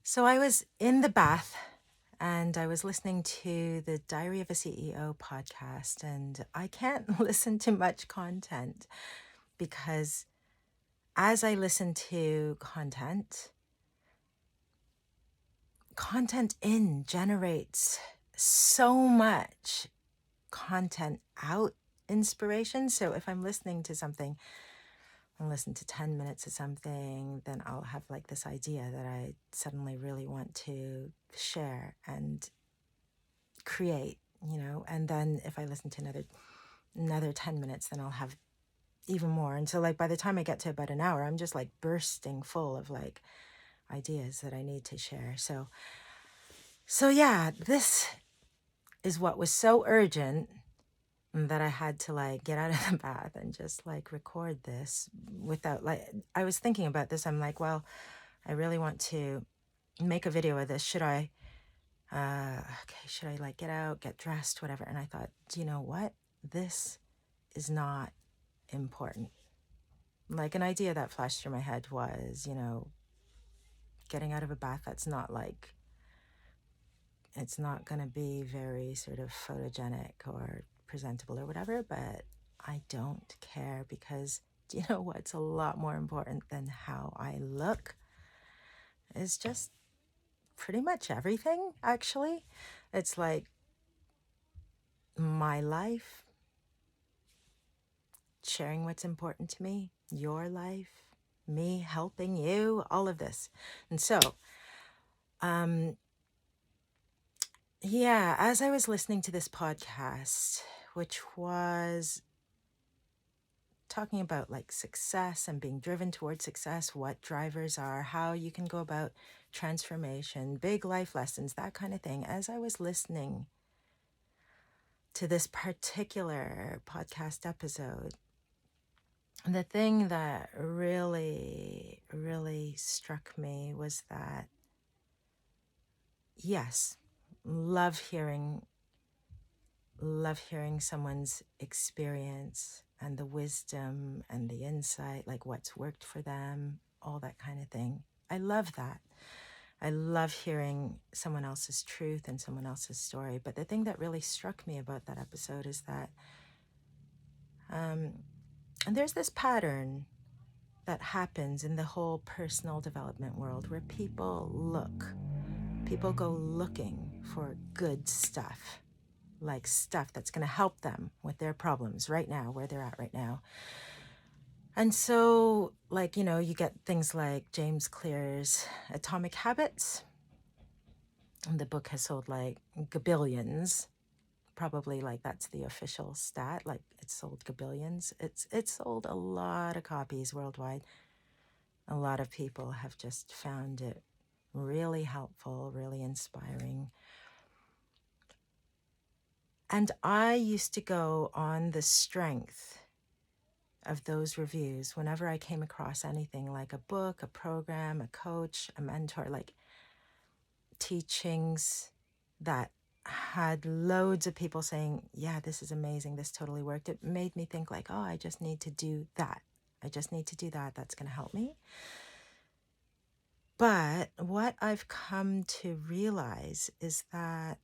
So I was in the bath and I was listening to the Diary of a CEO podcast, and I can't listen to much content because as I listen to content in generates so much content out inspiration. So if I'm listening to something, I'll listen to 10 minutes of something, then I'll have like this idea that I suddenly really want to share and create, and then if I listen to another 10 minutes, then I'll have even more. And so like by the time I get to about an hour, I'm just like bursting full of like ideas that I need to share. So yeah, this is what was so urgent that I had to like get out of the bath and just like record this without like I was thinking about this. I'm like, well, I really want to make a video of this. Should I like get out, get dressed, whatever? And I thought, do you know what? This is not important. Like an idea that flashed through my head was, getting out of a bath, that's not like, it's not going to be very sort of photogenic or presentable or whatever, but I don't care because do you know what's a lot more important than how I look? Is just pretty much everything, actually. It's like my life, sharing what's important to me, your life, me helping you, all of this. And so, yeah, as I was listening to this podcast, which was talking about like success and being driven towards success, what drivers are, how you can go about transformation, big life lessons, that kind of thing. As I was listening to this particular podcast episode, the thing that really, really struck me was that, yes, love hearing someone's experience and the wisdom and the insight, like what's worked for them, all that kind of thing. I love that. I love hearing someone else's truth and someone else's story. But the thing that really struck me about that episode is that and there's this pattern that happens in the whole personal development world where people go looking for good stuff, like stuff that's going to help them with their problems right now, where they're at right now. And so, like, you get things like James Clear's Atomic Habits. And the book has sold like gabillions. Probably like that's the official stat. Like it's sold gabillions. It's sold a lot of copies worldwide. A lot of people have just found it really helpful, really inspiring. And I used to go on the strength of those reviews whenever I came across anything like a book, a program, a coach, a mentor, like teachings that had loads of people saying, yeah, this is amazing, this totally worked. It made me think like, oh, I just need to do that. That's going to help me. But what I've come to realize is that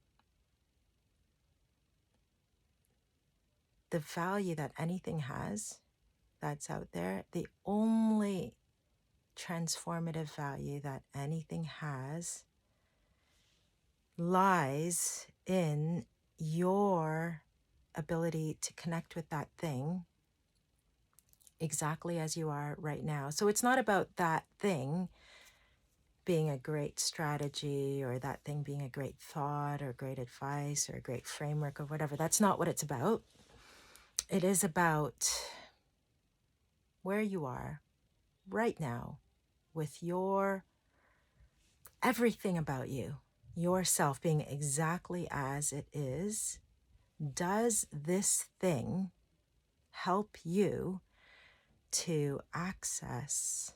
the value that anything has that's out there, the only transformative value that anything has lies in your ability to connect with that thing exactly as you are right now. So it's not about that thing being a great strategy or that thing being a great thought or great advice or a great framework or whatever. That's not what it's about. It is about where you are right now with your everything about you, yourself being exactly as it is. Does this thing help you to access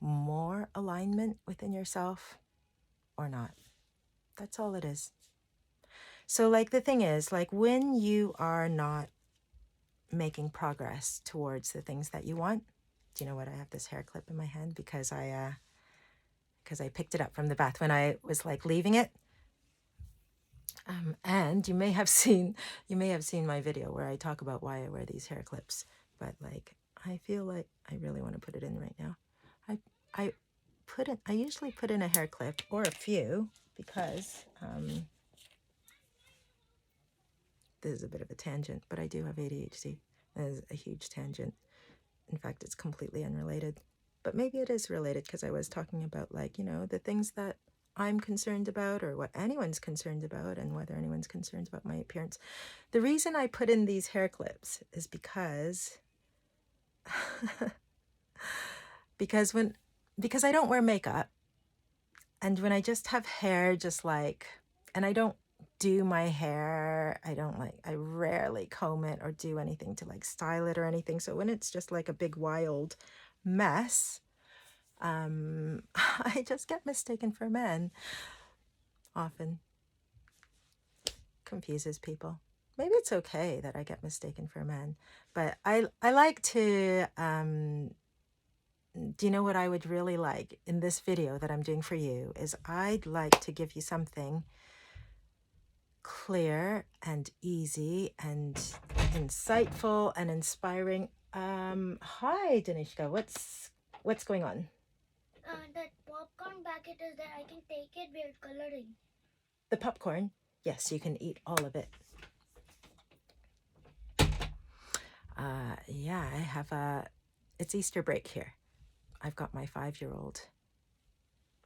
more alignment within yourself or not? That's all it is. So like the thing is, like when you are not making progress towards the things that you want, do you know what? I have this hair clip in my hand because I because I picked it up from the bath when I was like leaving it. And you may have seen my video where I talk about why I wear these hair clips, but like I feel like I really want to put it in right now. I I usually put in a hair clip or a few because this is a bit of a tangent, but I do have ADHD. That is a huge tangent. In fact, it's completely unrelated, but maybe it is related because I was talking about like, you know, the things that I'm concerned about or what anyone's concerned about and whether anyone's concerned about my appearance. The reason I put in these hair clips is because because I don't wear makeup, and when I just have hair just like, and I don't do my hair, I rarely comb it or do anything to like style it or anything. So when it's just like a big wild mess, I just get mistaken for men. Often confuses people. Maybe it's okay that I get mistaken for men, but I like to, do you know what I would really like in this video that I'm doing for you is I'd like to give you something clear and easy and insightful and inspiring. Hi, Danishka, what's going on? That popcorn packet is there. I can take it. We're coloring. The popcorn? Yes, you can eat all of it. Yeah, I have it's Easter break here. I've got my 5-year-old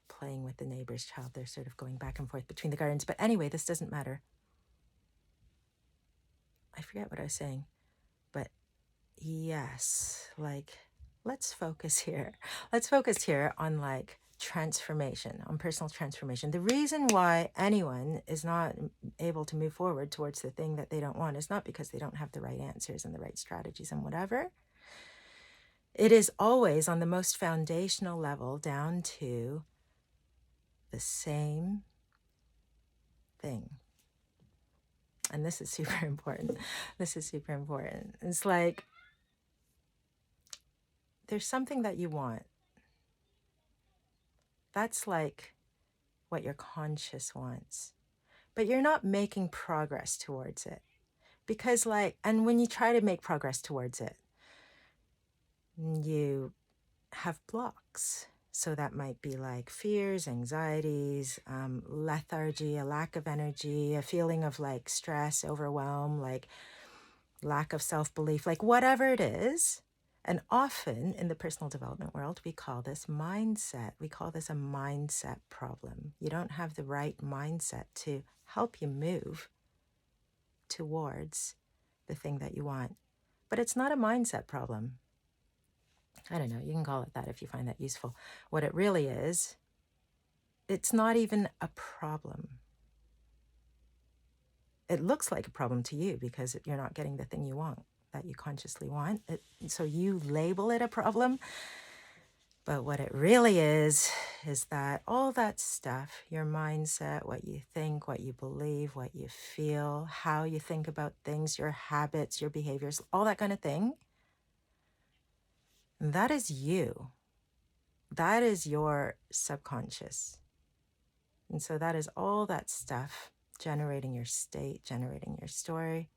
playing with the neighbor's child. They're sort of going back and forth between the gardens. But anyway, this doesn't matter. I forget what I was saying. But yes, like, let's focus here. Let's focus here on like transformation, on personal transformation. The reason why anyone is not able to move forward towards the thing that they don't want is not because they don't have the right answers and the right strategies and whatever. It is always on the most foundational level down to the same thing. And this is super important. This is super important. It's like there's something that you want. That's like what your conscious wants. But you're not making progress towards it. Because like, and when you try to make progress towards it, you have blocks. So that might be like fears, anxieties, lethargy, a lack of energy, a feeling of like stress, overwhelm, like lack of self-belief, like whatever it is. And often in the personal development world, we call this mindset. We call this a mindset problem. You don't have the right mindset to help you move towards the thing that you want. But it's not a mindset problem. I don't know, you can call it that if you find that useful. What it really is, it's not even a problem. It looks like a problem to you because you're not getting the thing you want, that you consciously want. So you label it a problem. But what it really is that all that stuff, your mindset, what you think, what you believe, what you feel, how you think about things, your habits, your behaviors, all that kind of thing, that is you. That is your subconscious. And so that is all that stuff generating your state, generating your story.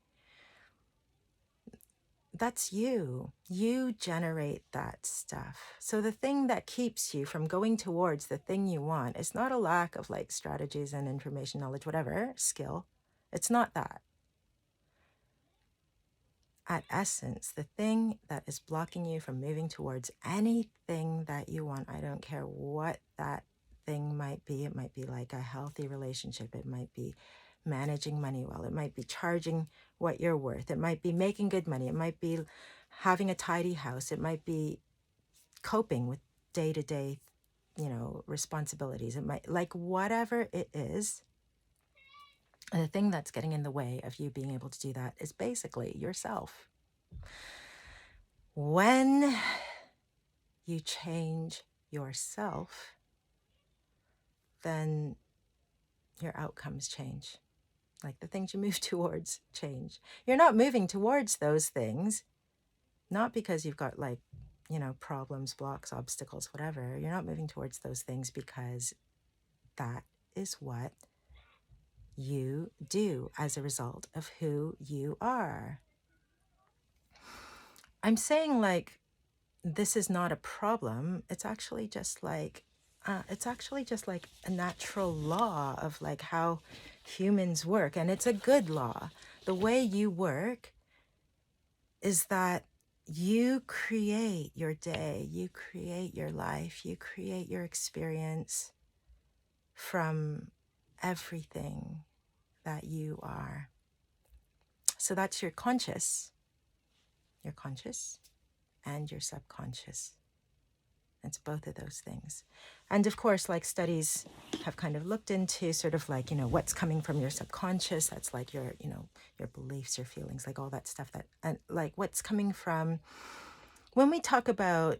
That's you. You generate that stuff. So the thing that keeps you from going towards the thing you want is not a lack of like strategies and information, knowledge, whatever, skill. It's not that. At essence, the thing that is blocking you from moving towards anything that you want, I don't care what that thing might be. It might be like a healthy relationship. It might be managing money well. It might be charging what you're worth. It might be making good money. It might be having a tidy house. It might be coping with day-to-day, responsibilities. It might, like, whatever it is, the thing that's getting in the way of you being able to do that is basically yourself. When you change yourself, then your outcomes change. Like the things you move towards change. You're not moving towards those things, not because you've got like problems, blocks, obstacles, whatever. You're not moving towards those things because that is what you do as a result of who you are. I'm saying like this is not a problem. It's actually just like a natural law of like how humans work, and it's a good law. The way you work is that you create your day, you create your life, you create your experience from everything that you are. So that's your conscious, and your subconscious. It's both of those things. And of course, like studies have kind of looked into sort of like, what's coming from your subconscious. That's like your, your beliefs, your feelings, like all that stuff and like what's coming from, when we talk about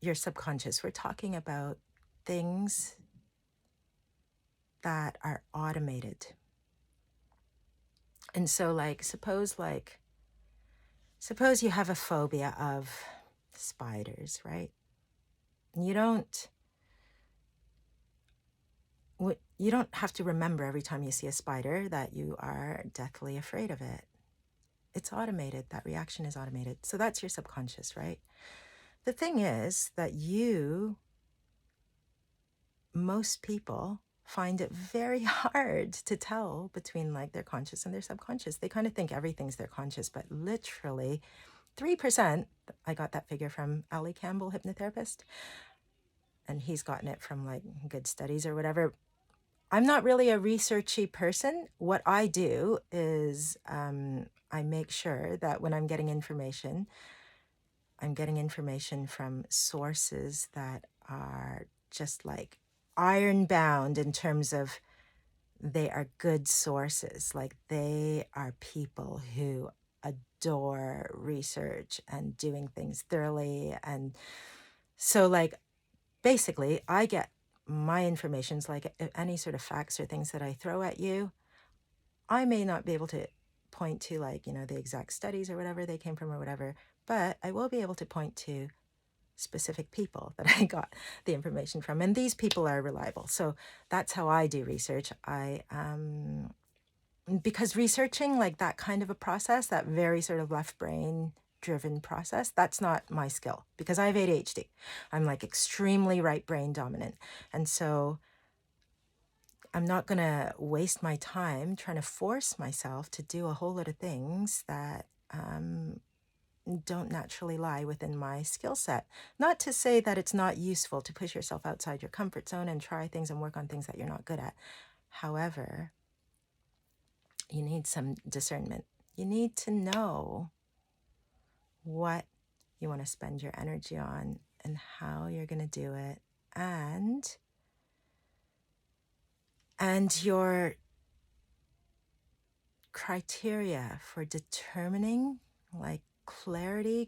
your subconscious, we're talking about things that are automated. And so suppose you have a phobia of spiders, right? You don't have to remember every time you see a spider that you are deathly afraid of it. It's automated. That reaction is automated. So that's your subconscious, right? The thing is that most people find it very hard to tell between like their conscious and their subconscious. They kind of think everything's their conscious, but literally 3%, I got that figure from Ali Campbell, hypnotherapist, and he's gotten it from like good studies or whatever. I'm not really a researchy person. What I do is I make sure that when I'm getting information from sources that are just like iron bound in terms of they are good sources. Like they are people who adore research and doing things thoroughly. And so like basically I get my information's like any sort of facts or things that I throw at you, I may not be able to point to like, the exact studies or whatever they came from or whatever, but I will be able to point to specific people that I got the information from. And these people are reliable. So that's how I do research. Because researching like that kind of a process, that very sort of left brain driven process, that's not my skill because I have ADHD. I'm like extremely right brain dominant. And so I'm not going to waste my time trying to force myself to do a whole lot of things that don't naturally lie within my skill set. Not to say that it's not useful to push yourself outside your comfort zone and try things and work on things that you're not good at. However, you need some discernment. You need to know what you want to spend your energy on and how you're going to do it, and your criteria for determining like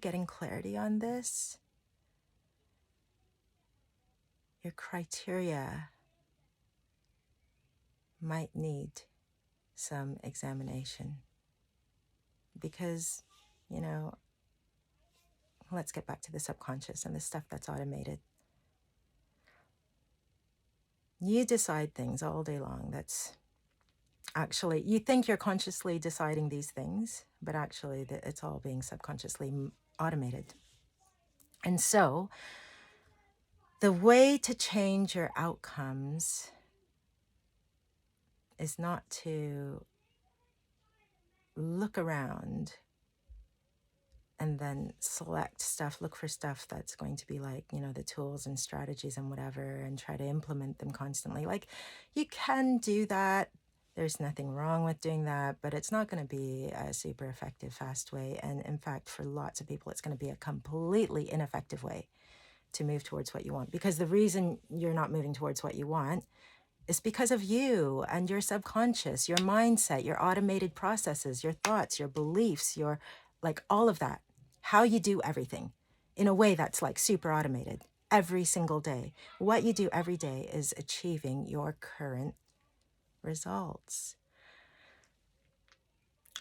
getting clarity on this. Your criteria might need some examination because, let's get back to the subconscious and the stuff that's automated. You decide things all day long. That's actually, you think you're consciously deciding these things, but actually it's all being subconsciously automated. And so the way to change your outcomes is not to look around and then look for stuff that's going to be like, the tools and strategies and whatever, and try to implement them constantly. Like you can do that. There's nothing wrong with doing that, but it's not going to be a super effective, fast way. And in fact, for lots of people, it's going to be a completely ineffective way to move towards what you want. Because the reason you're not moving towards what you want is because of you and your subconscious, your mindset, your automated processes, your thoughts, your beliefs, your like all of that. How you do everything in a way that's like super automated every single day. What you do every day is achieving your current results.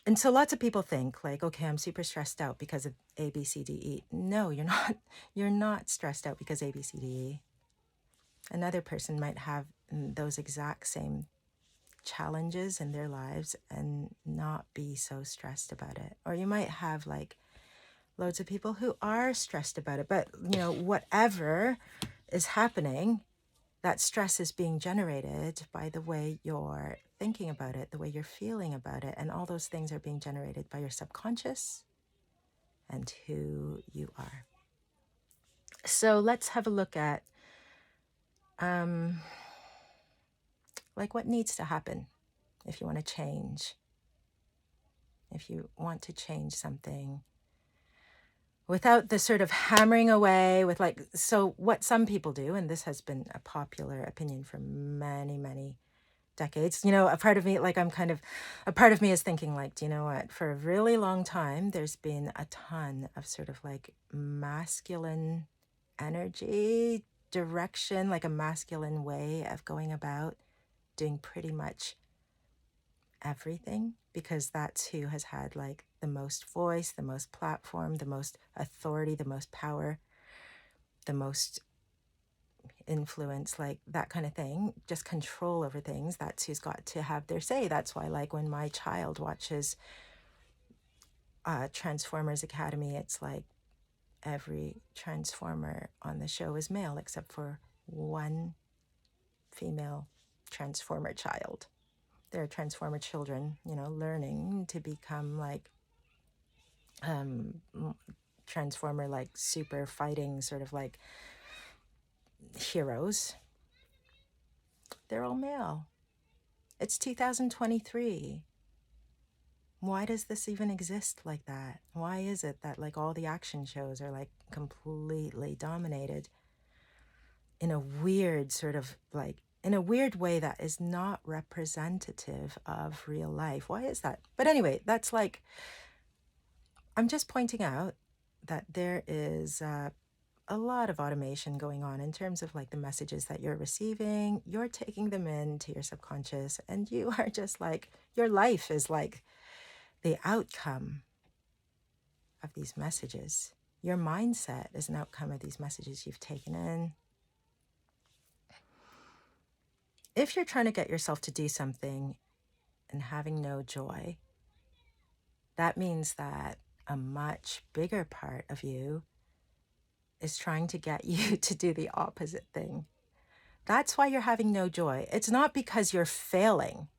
And so lots of people think like, okay, I'm super stressed out because of A, B, C, D, E. No, you're not. You're not stressed out because A, B, C, D, E. Another person might have those exact same challenges in their lives and not be so stressed about it. Or you might have like loads of people who are stressed about it, but whatever is happening, that stress is being generated by the way you're thinking about it, the way you're feeling about it, and all those things are being generated by your subconscious and who you are. So let's have a look at like what needs to happen if you want to change, if you want to change something without the sort of hammering away with like, so what some people do, and this has been a popular opinion for many, many decades, a part of me, like a part of me is thinking like, do you know what, for a really long time, there's been a ton of sort of like masculine energy, direction, like a masculine way of going about doing pretty much everything, because that's who has had like the most voice, the most platform, the most authority, the most power, the most influence, like that kind of thing, just control over things. That's who's got to have their say. That's why like when my child watches Transformers Academy, it's like every transformer on the show is male except for one female transformer child. They're transformer children, learning to become like transformer, like super fighting sort of like heroes. They're all male. It's 2023. Why does this even exist like that? Why is it that like all the action shows are like completely dominated in a weird sort of like, in a weird way that is not representative of real life? Why is that? But anyway, that's like, I'm just pointing out that there is a lot of automation going on in terms of like the messages that you're receiving. You're taking them into your subconscious, and you are just like, your life is like the outcome of these messages. Your mindset is an outcome of these messages you've taken in. If you're trying to get yourself to do something and having no joy, that means that a much bigger part of you is trying to get you to do the opposite thing. That's why you're having no joy. It's not because you're failing.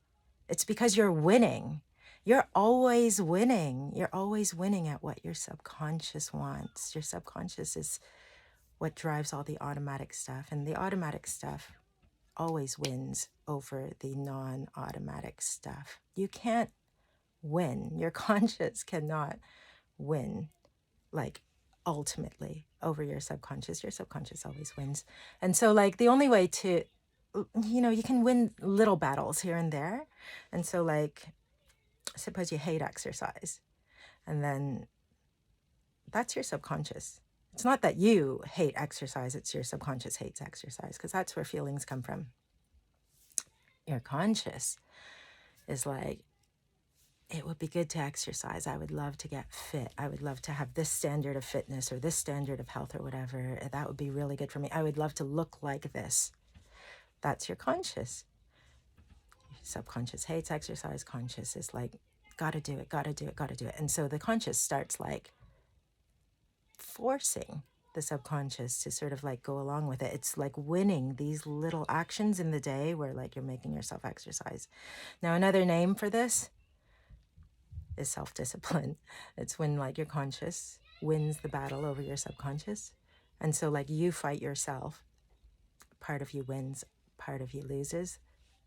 It's because you're winning. You're always winning. You're always winning at what your subconscious wants. Your subconscious is what drives all the automatic stuff. And the automatic stuff always wins over the non-automatic stuff. You can't win. Your conscious cannot win, like ultimately, over your subconscious. Your subconscious always wins. And so like the only way to, you can win little battles here and there. And so like, suppose you hate exercise, and then that's your subconscious. It's not that you hate exercise, it's your subconscious hates exercise, because that's where feelings come from. Your conscious is like, it would be good to exercise. I would love to get fit. I would love to have this standard of fitness or this standard of health or whatever. That would be really good for me. I would love to look like this. That's your conscious. Subconscious hates exercise. Conscious is like, gotta do it, gotta do it, gotta do it. And so the conscious starts like forcing the subconscious to sort of like go along with it. It's like winning these little actions in the day where like you're making yourself exercise. Now, another name for this is self-discipline. It's when like your conscious wins the battle over your subconscious. And so like you fight yourself. Part of you wins, part of you loses.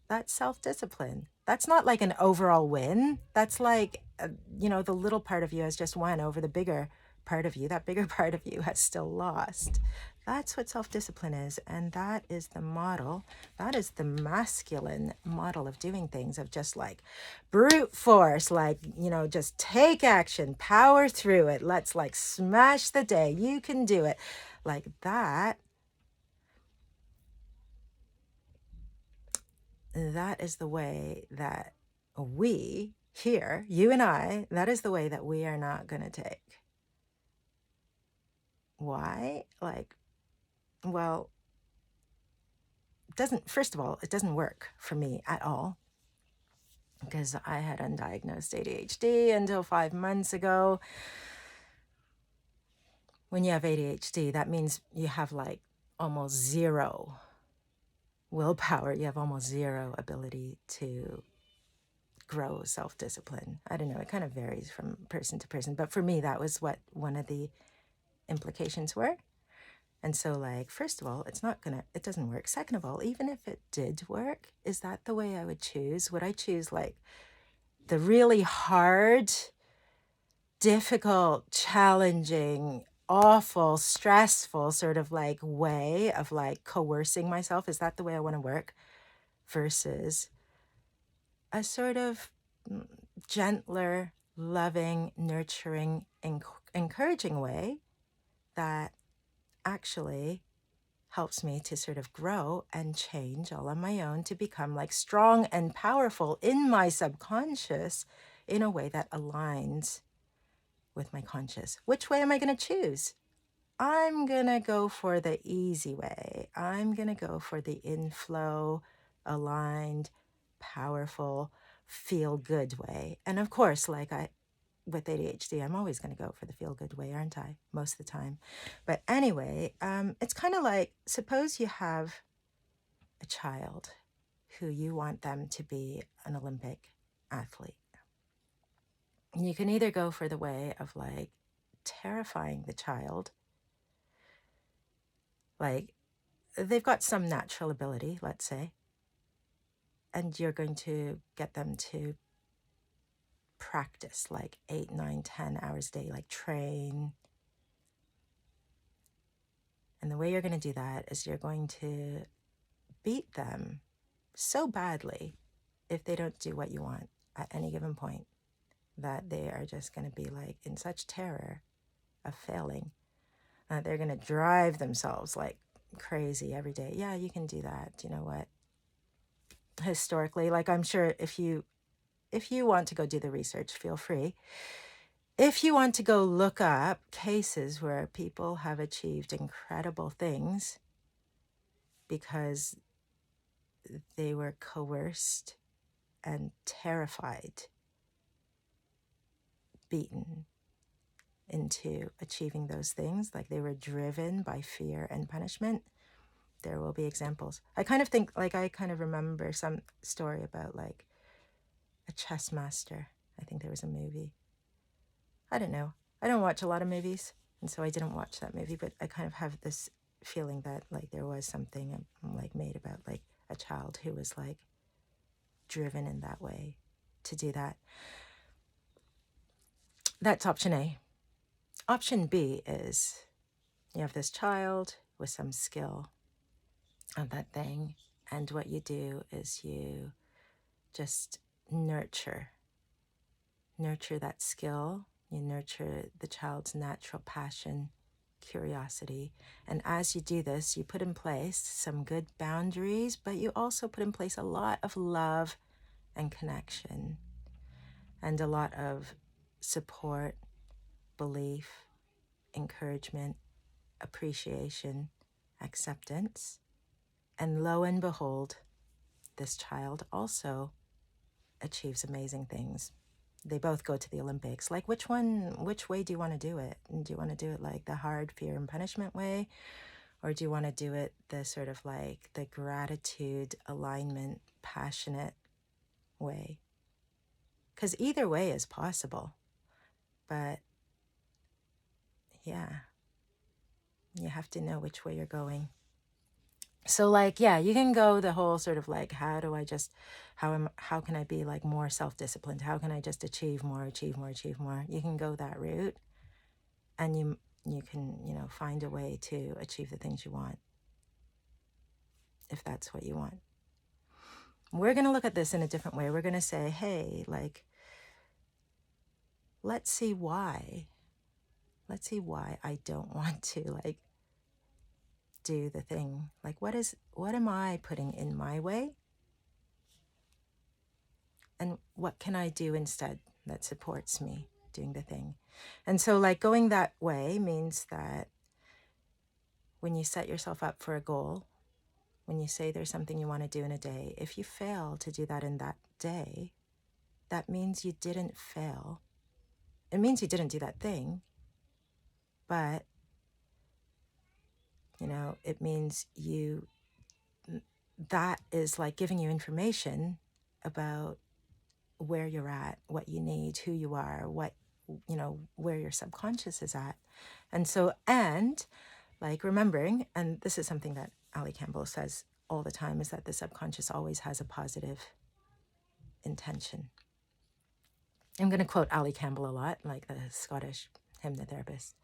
That's self-discipline. That's not like an overall win. That's like, the little part of you has just won over the bigger part of you. That bigger part of you has still lost. That's what self-discipline is. And that is the model. That is the masculine model of doing things, of just like brute force, like, just take action, power through it. Let's like smash the day. You can do it. Like that. That is the way that we here, you and I, that is the way that we are not going to take. Why? Like, well, first of all, it doesn't work for me at all, because I had undiagnosed ADHD until 5 months ago. When you have ADHD, that means you have like almost zero willpower. You have almost zero ability to grow self-discipline. I don't know, it kind of varies from person to person, but for me, that was what one of the implications were. And so, like, first of all, it doesn't work. Second of all, even if it did work, is that the way I would choose? Would I choose like the really hard, difficult, challenging, awful, stressful sort of like way of like coercing myself? Is that the way I want to work? Versus a sort of gentler, loving, nurturing, encouraging way that actually helps me to sort of grow and change all on my own to become like strong and powerful in my subconscious in a way that aligns with my conscious. Which way am I going to choose? I'm going to go for the easy way. I'm going to go for the inflow, aligned, powerful, feel good way. And of course, with ADHD, I'm always going to go for the feel good way, aren't I? Most of the time. But anyway, it's kind of like, suppose you have a child who you want them to be an Olympic athlete. You can either go for the way of like terrifying the child, like they've got some natural ability, let's say, and you're going to get them to practice like 8, 9, 10 hours a day, like train. And the way you're going to do that is you're going to beat them so badly if they don't do what you want at any given point that they are just going to be like in such terror of failing that they're going to drive themselves like crazy every day. Yeah, you can do that. You know what? Historically, like I'm sure if you want to go do the research, feel free. If you want to go look up cases where people have achieved incredible things because they were coerced and terrified, beaten into achieving those things, like they were driven by fear and punishment, there will be examples. I kind of remember some story about like a chess master. I think there was a movie. I don't know. I don't watch a lot of movies, and so I didn't watch that movie, but I kind of have this feeling that like there was something like made about like a child who was like driven in that way to do that. That's option A. Option B is you have this child with some skill of that thing, and what you do is you just nurture that skill. You nurture the child's natural passion, curiosity. And as you do this, you put in place some good boundaries, but you also put in place a lot of love and connection and a lot of support, belief, encouragement, appreciation, acceptance. And lo and behold, this child also achieves amazing things. They both go to the Olympics. Like, which way do you want to do it? Do you want to do it like the hard fear and punishment way? Or do you want to do it the sort of like the gratitude, alignment, passionate way? Because either way is possible. But yeah, you have to know which way you're going. So like, yeah, you can go the whole sort of like, how can I be like more self-disciplined? How can I just achieve more? You can go that route, and you can, find a way to achieve the things you want, if that's what you want. We're going to look at this in a different way. We're going to say, hey, like, let's see why I don't want to like do the thing. Like, what am I putting in my way And what can I do instead that supports me doing the thing? And so, like, going that way means that when you set yourself up for a goal, when you say there's something you want to do in a day, if you fail to do that in that day, that means you didn't fail. It means you didn't do that thing, but, it means that is like giving you information about where you're at, what you need, who you are, where your subconscious is at. And so, like remembering, and this is something that Ali Campbell says all the time, is that the subconscious always has a positive intention. I'm going to quote Ali Campbell a lot, like the Scottish hypnotherapist,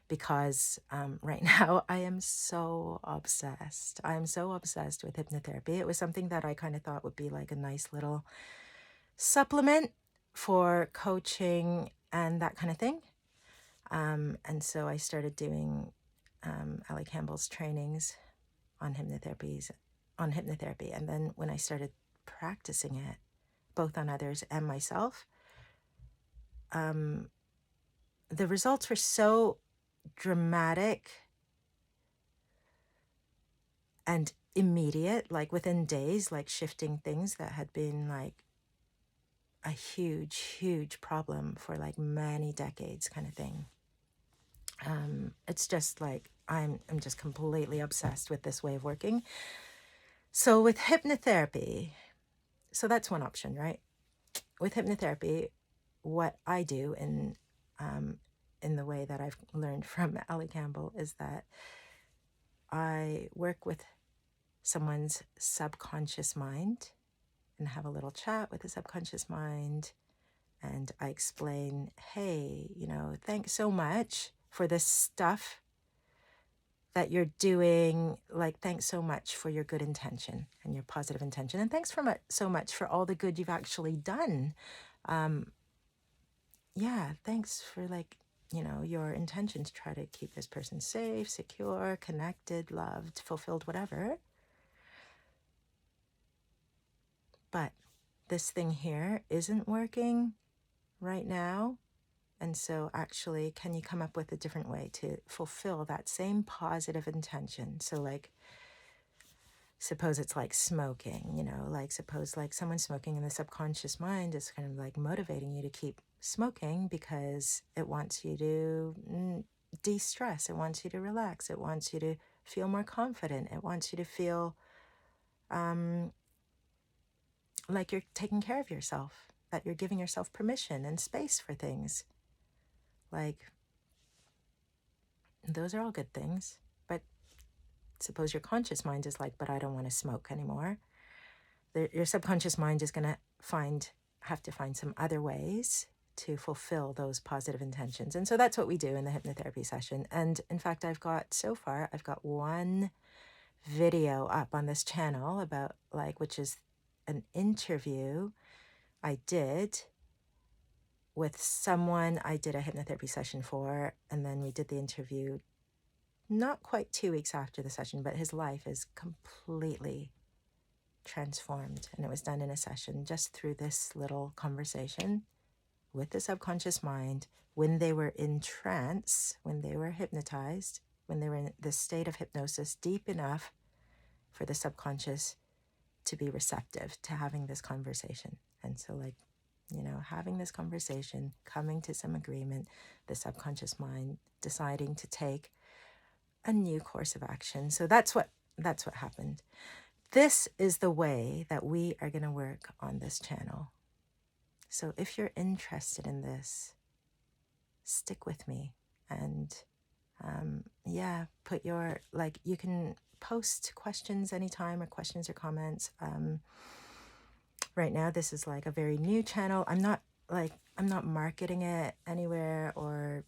because right now I am so obsessed. I am so obsessed with hypnotherapy. It was something that I kind of thought would be like a nice little supplement for coaching and that kind of thing. And so I started doing Ali Campbell's trainings on hypnotherapy. And then when I started practicing it, both on others and myself, the results were so dramatic and immediate, like within days, like shifting things that had been like a huge, huge problem for like many decades kind of thing. It's just like I'm just completely obsessed with this way of working. So with hypnotherapy, so that's one option, right? With hypnotherapy, what I do in the way that I've learned from Ali Campbell is that I work with someone's subconscious mind and have a little chat with the subconscious mind. And I explain, hey, thanks so much for this stuff that you're doing. Like, thanks so much for your good intention and your positive intention. And thanks so much for all the good you've actually done. Yeah, thanks for your intention to try to keep this person safe, secure, connected, loved, fulfilled, whatever. But this thing here isn't working right now. And so actually, can you come up with a different way to fulfill that same positive intention? So like, suppose it's like smoking, like suppose like someone smoking in the subconscious mind is kind of like motivating you to keep smoking because it wants you to de-stress. It wants you to relax. It wants you to feel more confident. It wants you to feel like you're taking care of yourself, that you're giving yourself permission and space for things. Like, those are all good things. But suppose your conscious mind is like, but I don't want to smoke anymore. Your subconscious mind is going to have to find some other ways to fulfill those positive intentions. And so that's what we do in the hypnotherapy session. And in fact, I've got one video up on this channel about which is an interview I did with someone I did a hypnotherapy session for. And then we did the interview not quite 2 weeks after the session, but his life is completely transformed. And it was done in a session just through this little conversation with the subconscious mind when they were in trance, when they were hypnotized, when they were in this state of hypnosis deep enough for the subconscious to be receptive to having this conversation. And so having this conversation, coming to some agreement, the subconscious mind deciding to take a new course of action. So that's what happened. This is the way that we are going to work on this channel. So if you're interested in this, stick with me and put your, you can post questions anytime, or questions or comments. Right now, this is a very new channel. I'm not marketing it anywhere or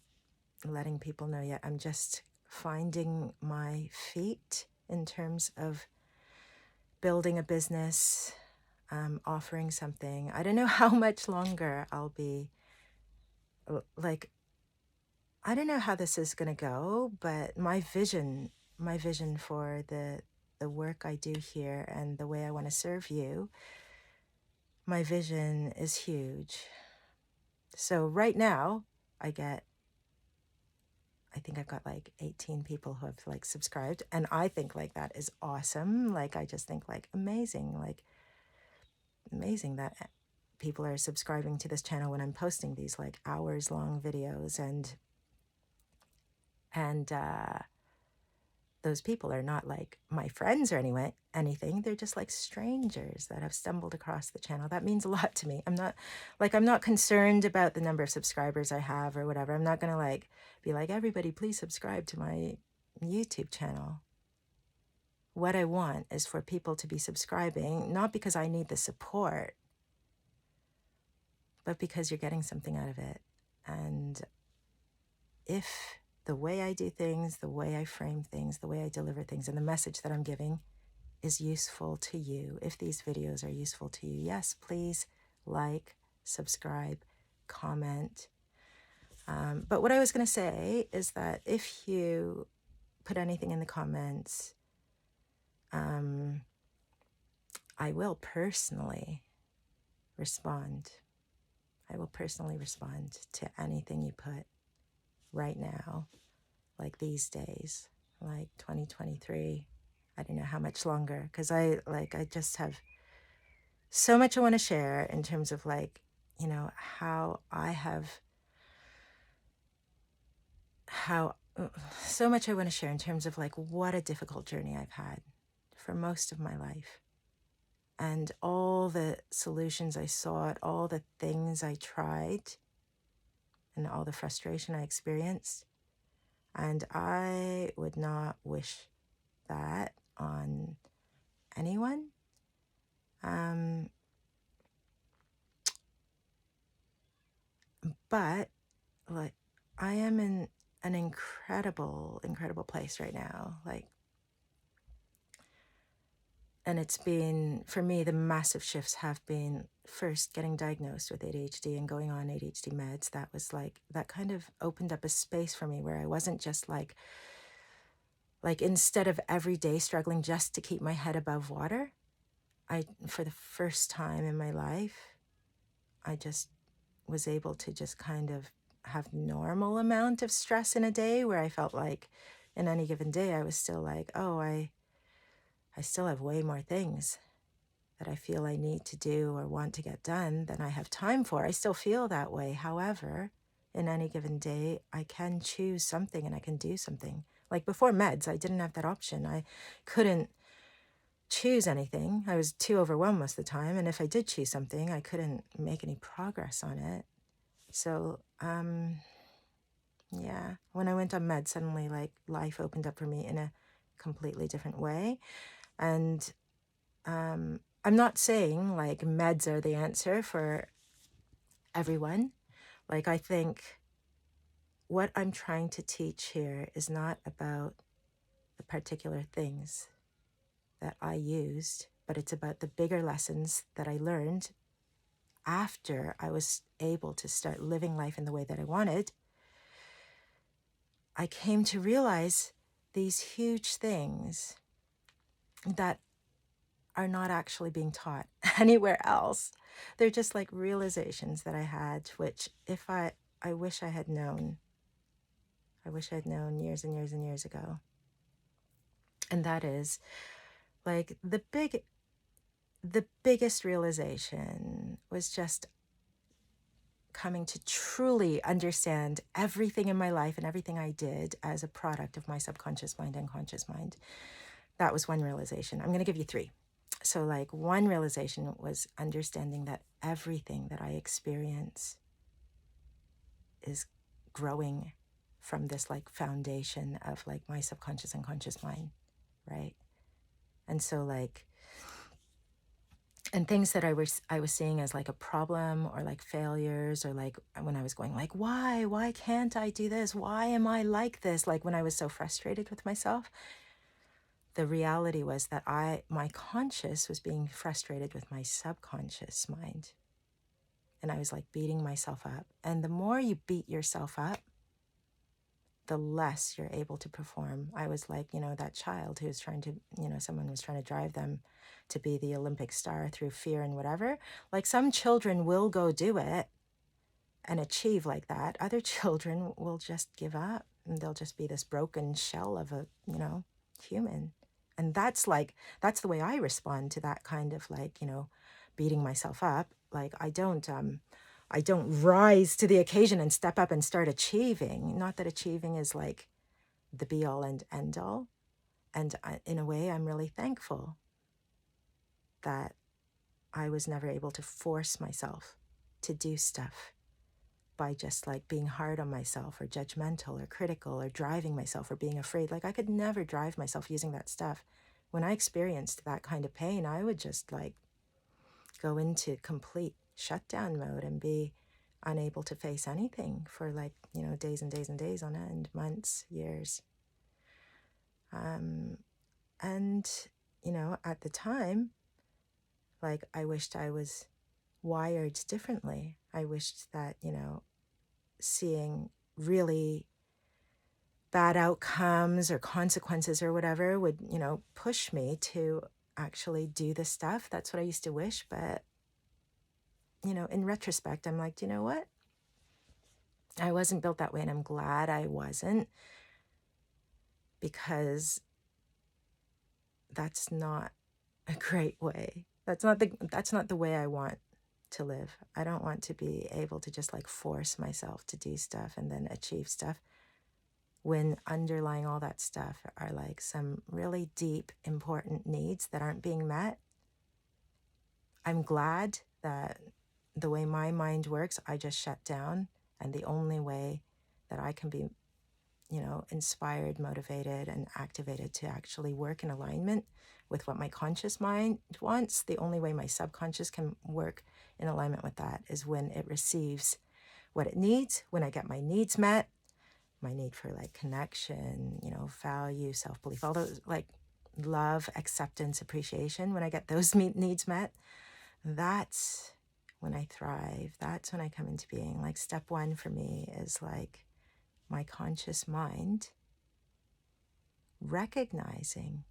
letting people know yet. I'm just finding my feet in terms of building a business, offering something. I don't know how much longer I'll be, I don't know how this is going to go, but my vision for the work I do here and the way I want to serve you, my vision is huge. So right now, I think I've got like 18 people who have like subscribed. And I think like that is awesome. Like, I just think like amazing that people are subscribing to this channel when I'm posting these like hours long videos. And those people are not like my friends or anything. They're just like strangers that have stumbled across the channel. That means a lot to me. I'm not concerned about the number of subscribers I have or whatever. I'm not going to like be like, everybody please subscribe to my YouTube channel. What I want is for people to be subscribing, not because I need the support, but because you're getting something out of it. And if the way I do things, the way I frame things, the way I deliver things, and the message that I'm giving is useful to you, if these videos are useful to you, yes, please like, subscribe, comment. But what I was going to say is that if you put anything in the comments, I will personally respond. I will personally respond to anything you put right now, like these days, like 2023. I don't know how much longer, because I just have so much I want to share in terms of like, you know, how so much I want to share in terms of like what a difficult journey I've had for most of my life, and all the solutions I sought, all the things I tried, and all the frustration I experienced. And I would not wish that on anyone. But like, I am in an incredible place right now. Like, and it's been, for me, the massive shifts have been first getting diagnosed with ADHD and going on ADHD meds. That was like, that kind of opened up a space for me where I wasn't just like instead of every day struggling just to keep my head above water, for the first time in my life, I just was able to just kind of have normal amount of stress in a day, where I felt like in any given day I was still like, oh, I still have way more things that I feel I need to do or want to get done than I have time for. I still feel that way. However, in any given day, I can choose something and I can do something. Like before meds, I didn't have that option. I couldn't choose anything. I was too overwhelmed most of the time. And if I did choose something, I couldn't make any progress on it. So, yeah, when I went on meds, suddenly like life opened up for me in a completely different way. And I'm not saying like meds are the answer for everyone. Like, I think what I'm trying to teach here is not about the particular things that I used, but it's about the bigger lessons that I learned after I was able to start living life in the way that I wanted. I came to realize these huge things that are not actually being taught anywhere else. They're just like realizations that I had, which if I wish I had known. I wish I had known years and years and years ago. And that is like the biggest realization was just coming to truly understand everything in my life and everything I did as a product of my subconscious mind and conscious mind. That was one realization. I'm going to give you three. So like, one realization was understanding that everything that I experience is growing from this like foundation of like my subconscious and conscious mind, right? And so like, and things that I was seeing as like a problem or like failures, or like when I was going like, why can't I do this? Why am I like this? Like when I was so frustrated with myself, the reality was that my conscious was being frustrated with my subconscious mind. And I was like beating myself up. And the more you beat yourself up, the less you're able to perform. I was like, that child who was trying to, someone was trying to drive them to be the Olympic star through fear and whatever. Like, some children will go do it and achieve like that. Other children will just give up and they'll just be this broken shell of a, human. And that's the way I respond to that kind of like, beating myself up. Like, I don't rise to the occasion and step up and start achieving. Not that achieving is like the be all and end all. And in a way, I'm really thankful that I was never able to force myself to do stuff by just like being hard on myself or judgmental or critical or driving myself or being afraid. Like, I could never drive myself using that stuff. When I experienced that kind of pain, I would just like go into complete shutdown mode and be unable to face anything for like, days and days and days on end, months, years. And, at the time, like, I wished I was wired differently. I wished that, seeing really bad outcomes or consequences or whatever would, push me to actually do the stuff. That's what I used to wish. But, in retrospect, I'm like, do you know what? I wasn't built that way, and I'm glad I wasn't, because that's not a great way. That's not the way I want to live. I don't want to be able to just like force myself to do stuff and then achieve stuff, when underlying all that stuff are like some really deep, important needs that aren't being met. I'm glad that the way my mind works, I just shut down, and the only way that I can be, inspired, motivated, and activated to actually work in alignment with what my conscious mind wants, the only way my subconscious can work in alignment with that is when it receives what it needs, when I get my needs met, my need for like connection, value, self-belief, all those like love, acceptance, appreciation. When I get those needs met, that's when I thrive. That's when I come into being. Like, step one for me is like my conscious mind recognizing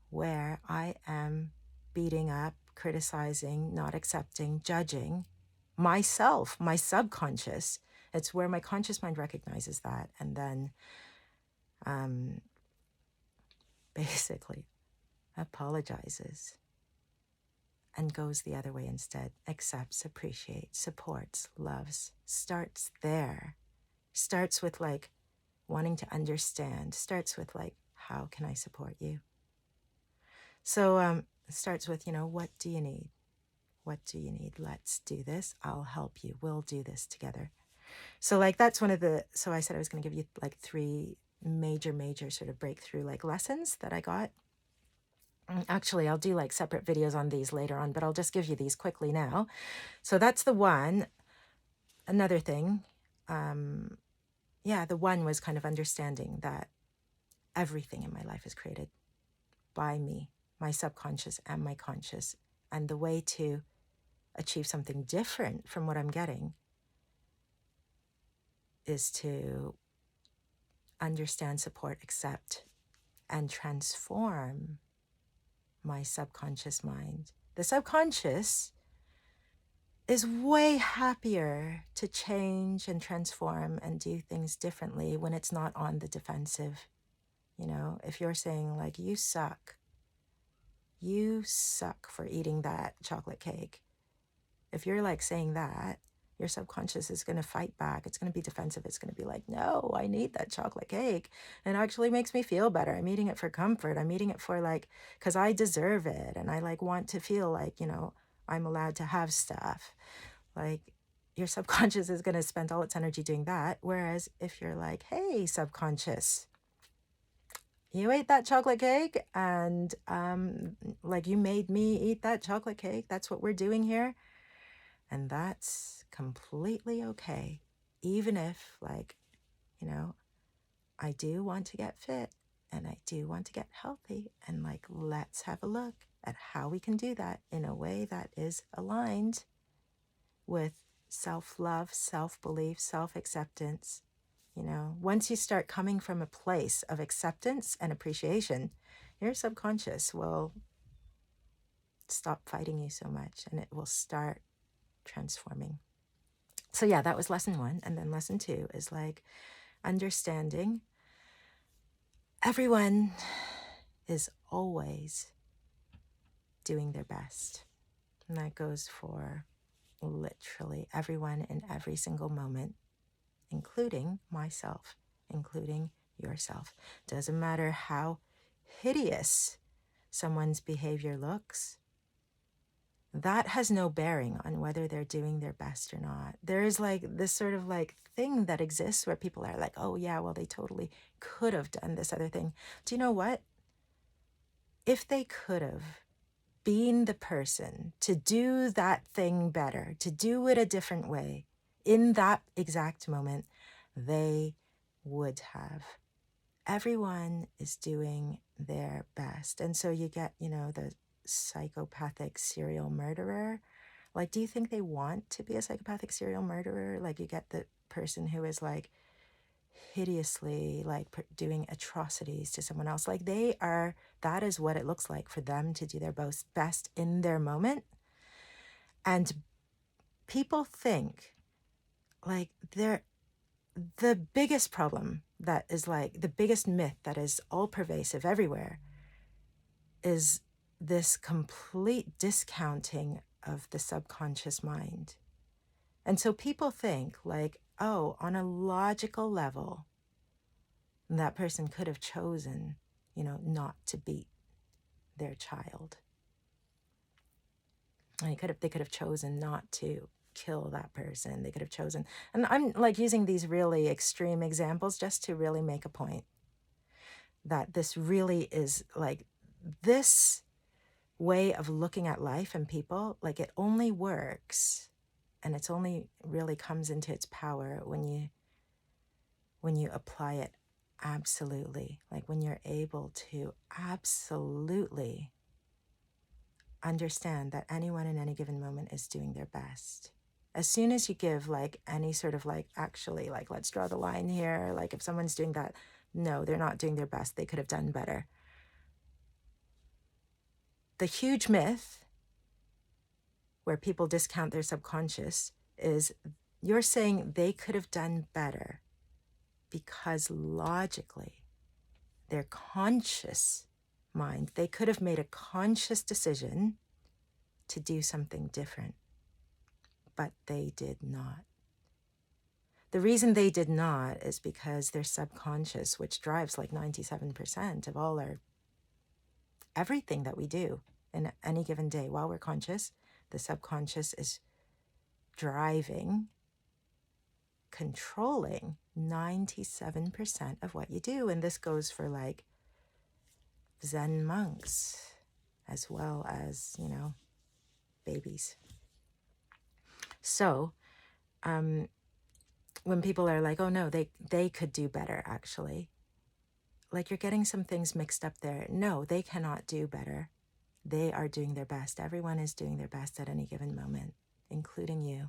where I am beating up, criticizing, not accepting, judging myself, my subconscious. It's where my conscious mind recognizes that, and then basically apologizes and goes the other way instead, accepts, appreciates, supports, loves, starts there. Starts with like wanting to understand, starts with like, how can I support you? So it starts with, what do you need? What do you need? Let's do this. I'll help you. We'll do this together. So like, that's one of the, so I said I was going to give you like 3 major sort of breakthrough like lessons that I got. Actually, I'll do like separate videos on these later on, but I'll just give you these quickly now. So that's the one. Another thing, the one was kind of understanding that everything in my life is created by me, my subconscious and my conscious. And the way to achieve something different from what I'm getting is to understand, support, accept, and transform my subconscious mind. The subconscious is way happier to change and transform and do things differently when it's not on the defensive. If you're saying like, you suck for eating that chocolate cake. If you're like saying that, your subconscious is going to fight back. It's going to be defensive. It's going to be like, no, I need that chocolate cake. And it actually makes me feel better. I'm eating it for comfort. I'm eating it for like, because I deserve it. And I like want to feel like, I'm allowed to have stuff. Like, your subconscious is going to spend all its energy doing that. Whereas if you're like, hey, subconscious, you ate that chocolate cake and like you made me eat that chocolate cake. That's what we're doing here. And that's completely okay. Even if like, I do want to get fit and I do want to get healthy, and like, let's have a look at how we can do that in a way that is aligned with self-love, self-belief, self-acceptance, Once you start coming from a place of acceptance and appreciation, your subconscious will stop fighting you so much and it will start transforming. So yeah, that was lesson 1. And then lesson 2 is like understanding everyone is always doing their best. And that goes for literally everyone in every single moment, including myself, including yourself. Doesn't matter how hideous someone's behavior looks. That has no bearing on whether they're doing their best or not. There is like this sort of like thing that exists where people are like, oh yeah, well, they totally could have done this other thing. Do you know what? If they could have been the person to do that thing better, to do it a different way, in that exact moment, they would have. Everyone is doing their best. And so you get, the psychopathic serial murderer. Like, do you think they want to be a psychopathic serial murderer? Like, you get the person who is like hideously like doing atrocities to someone else. Like, that is what it looks like for them to do their best in their moment. And people think like the biggest problem that is like the biggest myth that is all pervasive everywhere is this complete discounting of the subconscious mind. And so people think like, oh, on a logical level, that person could have chosen, not to beat their child. And they could have chosen not to kill that person. They could have chosen. And I'm like using these really extreme examples just to really make a point that this really is like this way of looking at life and people, like it only works and it's only really comes into its power when you apply it absolutely, like when you're able to absolutely understand that anyone in any given moment is doing their best. As soon as you give like any sort of like, actually, like, let's draw the line here, like if someone's doing that, no, they're not doing their best, they could have done better. The huge myth where people discount their subconscious is you're saying they could have done better because logically, their conscious mind, they could have made a conscious decision to do something different, but they did not. The reason they did not is because their subconscious, which drives like 97% of all everything that we do in any given day while we're conscious, the subconscious is driving, controlling 97% of what you do. And this goes for like Zen monks as well as, babies. So when people are like, oh no, they could do better, actually, like you're getting some things mixed up there. No, they cannot do better. They are doing their best. Everyone is doing their best at any given moment, including you.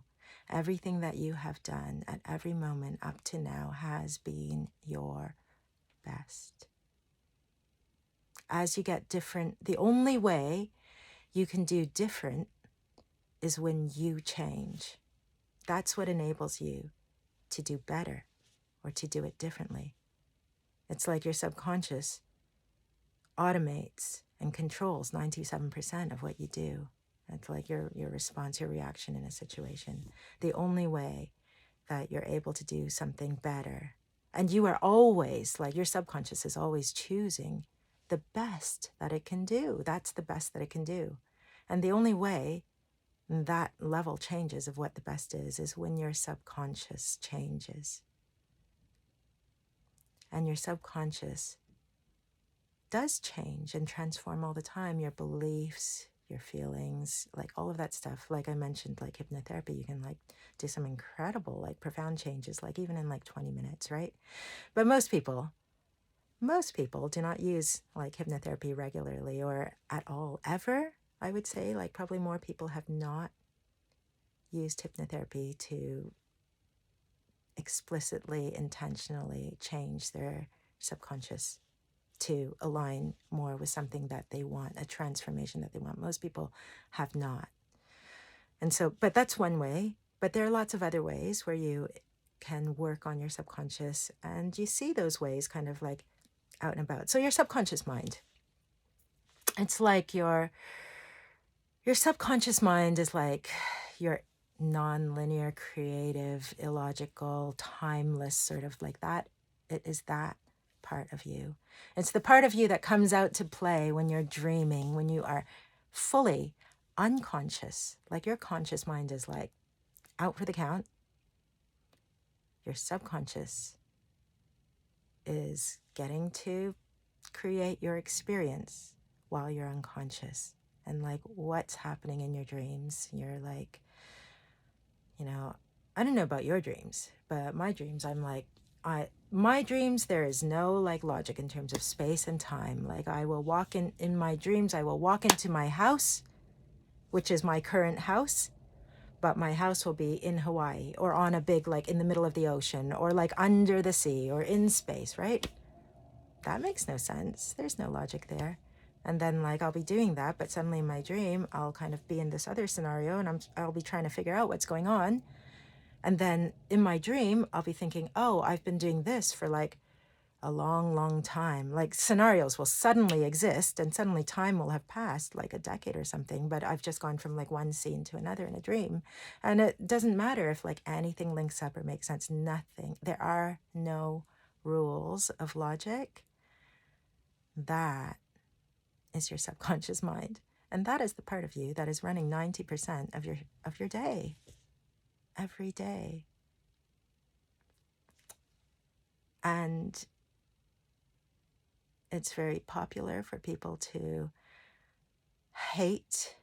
Everything that you have done at every moment up to now has been your best. As you get different, the only way you can do different is when you change. That's what enables you to do better or to do it differently. It's like your subconscious automates and controls 97% of what you do. It's like your response, your reaction in a situation. The only way that you're able to do something better, and you are always, like your subconscious is always choosing the best that it can do. That's the best that it can do. And the only way that level changes of what the best is when your subconscious changes. And your subconscious does change and transform all the time. Your beliefs, your feelings, like all of that stuff. Like I mentioned, like hypnotherapy, you can like do some incredible, like profound changes, like even in like 20 minutes, right? But most people do not use like hypnotherapy regularly or at all, ever. I would say like probably more people have not used hypnotherapy to explicitly, intentionally change their subconscious to align more with something that they want, a transformation that they want. Most people have not. And so, but that's one way. But there are lots of other ways where you can work on your subconscious, and you see those ways kind of like out and about. So your subconscious mind, it's like your subconscious mind is like your non-linear, creative, illogical, timeless sort of like that. It is that part of you. It's the part of you that comes out to play when you're dreaming, when you are fully unconscious. Like your conscious mind is like out for the count. Your subconscious is getting to create your experience while you're unconscious. And like what's happening in your dreams, you're like, I don't know about your dreams, but my dreams, I'm like, my dreams, there is no like logic in terms of space and time. Like I will walk in my dreams, I will walk into my house, which is my current house, but my house will be in Hawaii or on a big, like in the middle of the ocean or like under the sea or in space, right? That makes no sense. There's no logic there. And then like I'll be doing that, but suddenly in my dream, I'll kind of be in this other scenario and I'll be trying to figure out what's going on. And then in my dream, I'll be thinking, oh, I've been doing this for like a long, long time. Like scenarios will suddenly exist and suddenly time will have passed like a decade or something, but I've just gone from like one scene to another in a dream. And it doesn't matter if like anything links up or makes sense, nothing. There are no rules of logic. That is your subconscious mind. And that is the part of you that is running 90% of your day, every day. And it's very popular for people to hate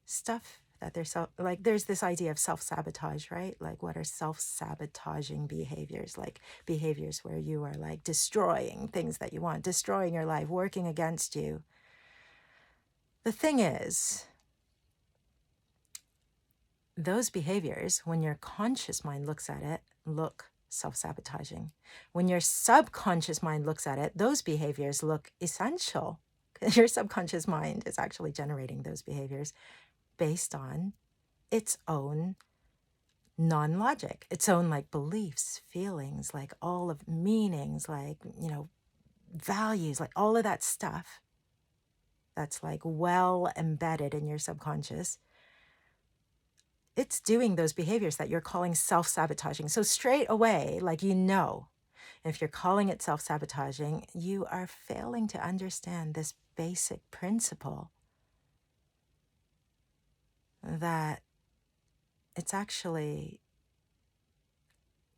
stuff that they're like there's this idea of self-sabotage, right? Like what are self-sabotaging behaviors? Like behaviors where you are like destroying things that you want, destroying your life, working against you. The thing is, those behaviors, when your conscious mind looks at it, look self-sabotaging. When your subconscious mind looks at it, those behaviors look essential. Your subconscious mind is actually generating those behaviors based on its own non-logic, its own like beliefs, feelings, like all of meanings, like, values, like all of that stuff that's like well embedded in your subconscious. It's doing those behaviors that you're calling self-sabotaging. So straight away, like, if you're calling it self-sabotaging, you are failing to understand this basic principle that it's actually,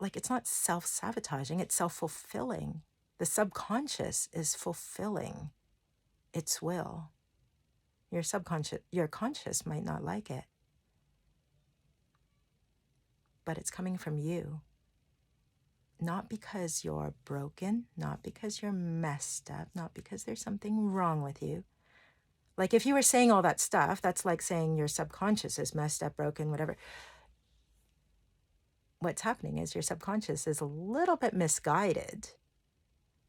like, it's not self-sabotaging, it's self-fulfilling. The subconscious is fulfilling its will. Your conscious might not like it, but it's coming from you. Not because you're broken, not because you're messed up, not because there's something wrong with you. Like if you were saying all that stuff, that's like saying your subconscious is messed up, broken, whatever. What's happening is your subconscious is a little bit misguided.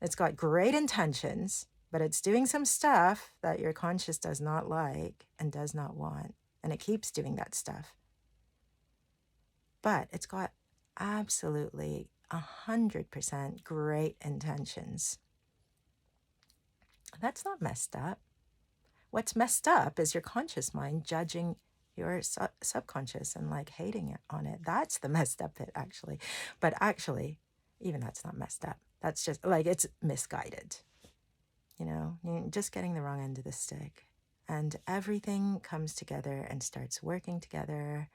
It's got great intentions, but it's doing some stuff that your conscious does not like and does not want. And it keeps doing that stuff. But it's got absolutely 100% great intentions. That's not messed up. What's messed up is your conscious mind judging your subconscious and like hating it on it. That's the messed up bit, actually. But actually, even that's not messed up. That's just like it's misguided. You're just getting the wrong end of the stick. And everything comes together and starts working together,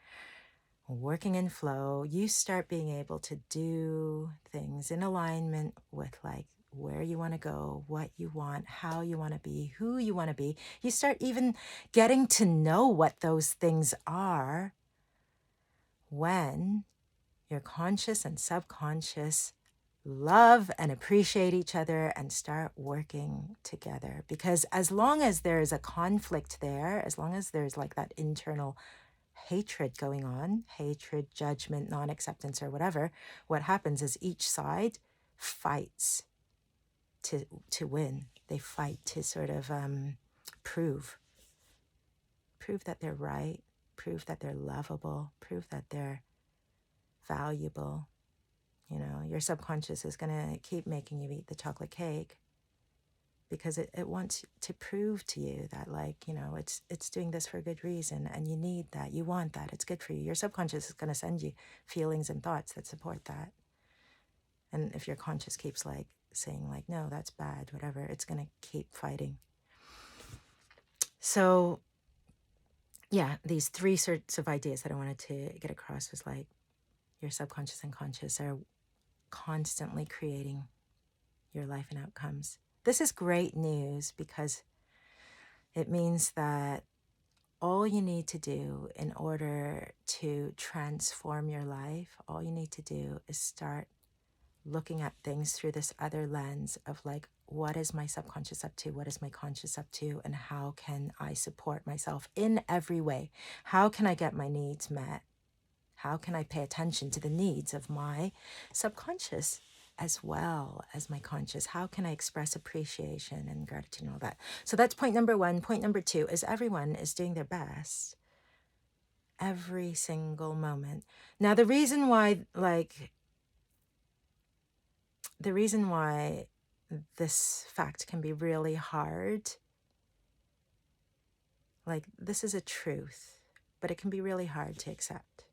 working in flow. You start being able to do things in alignment with like where you want to go, what you want, how you want to be, who you want to be. You start even getting to know what those things are when your conscious and subconscious love and appreciate each other and start working together. Because as long as there is a conflict there, as long as there's like that internal hatred going on, hatred, judgment, non-acceptance, or whatever, what happens is each side fights to win. They fight to sort of prove that they're right, prove that they're lovable, prove that they're valuable. You know, your subconscious is going to keep making you eat the chocolate cake because it wants to prove to you that, like, you know, it's doing this for a good reason, and you need that, you want that, it's good for you. Your subconscious is going to send you feelings and thoughts that support that. And if your conscious keeps like saying like, no, that's bad, whatever, it's going to keep fighting. So yeah, these three sorts of ideas that I wanted to get across was like, your subconscious and conscious are constantly creating your life and outcomes. This is great news because it means that all you need to do in order to transform your life, all you need to do is start looking at things through this other lens of like, what is my subconscious up to? What is my conscious up to? And how can I support myself in every way? How can I get my needs met? How can I pay attention to the needs of my subconscious as well as my conscious? How can I express appreciation and gratitude and all that? So that's point number one. Point number two is everyone is doing their best every single moment. Now, the reason why this fact can be really hard, like this is a truth, but it can be really hard to accept.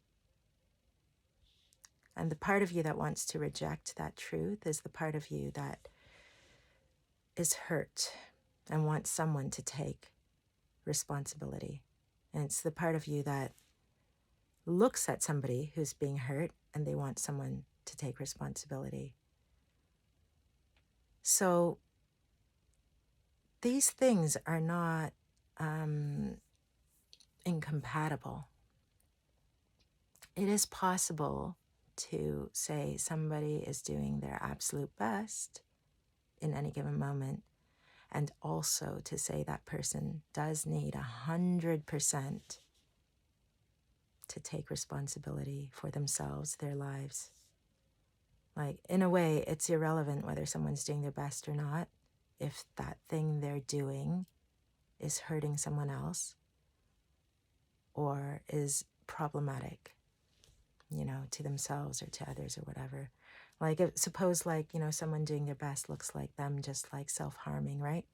And the part of you that wants to reject that truth is the part of you that is hurt and wants someone to take responsibility. And it's the part of you that looks at somebody who's being hurt and they want someone to take responsibility. So these things are not incompatible. It is possible to say somebody is doing their absolute best in any given moment, and also to say that person does need 100% to take responsibility for themselves, their lives. Like, in a way, it's irrelevant whether someone's doing their best or not, if that thing they're doing is hurting someone else or is problematic, you know, to themselves or to others or whatever. Like, suppose, like, you know, someone doing their best looks like them just like self-harming, right?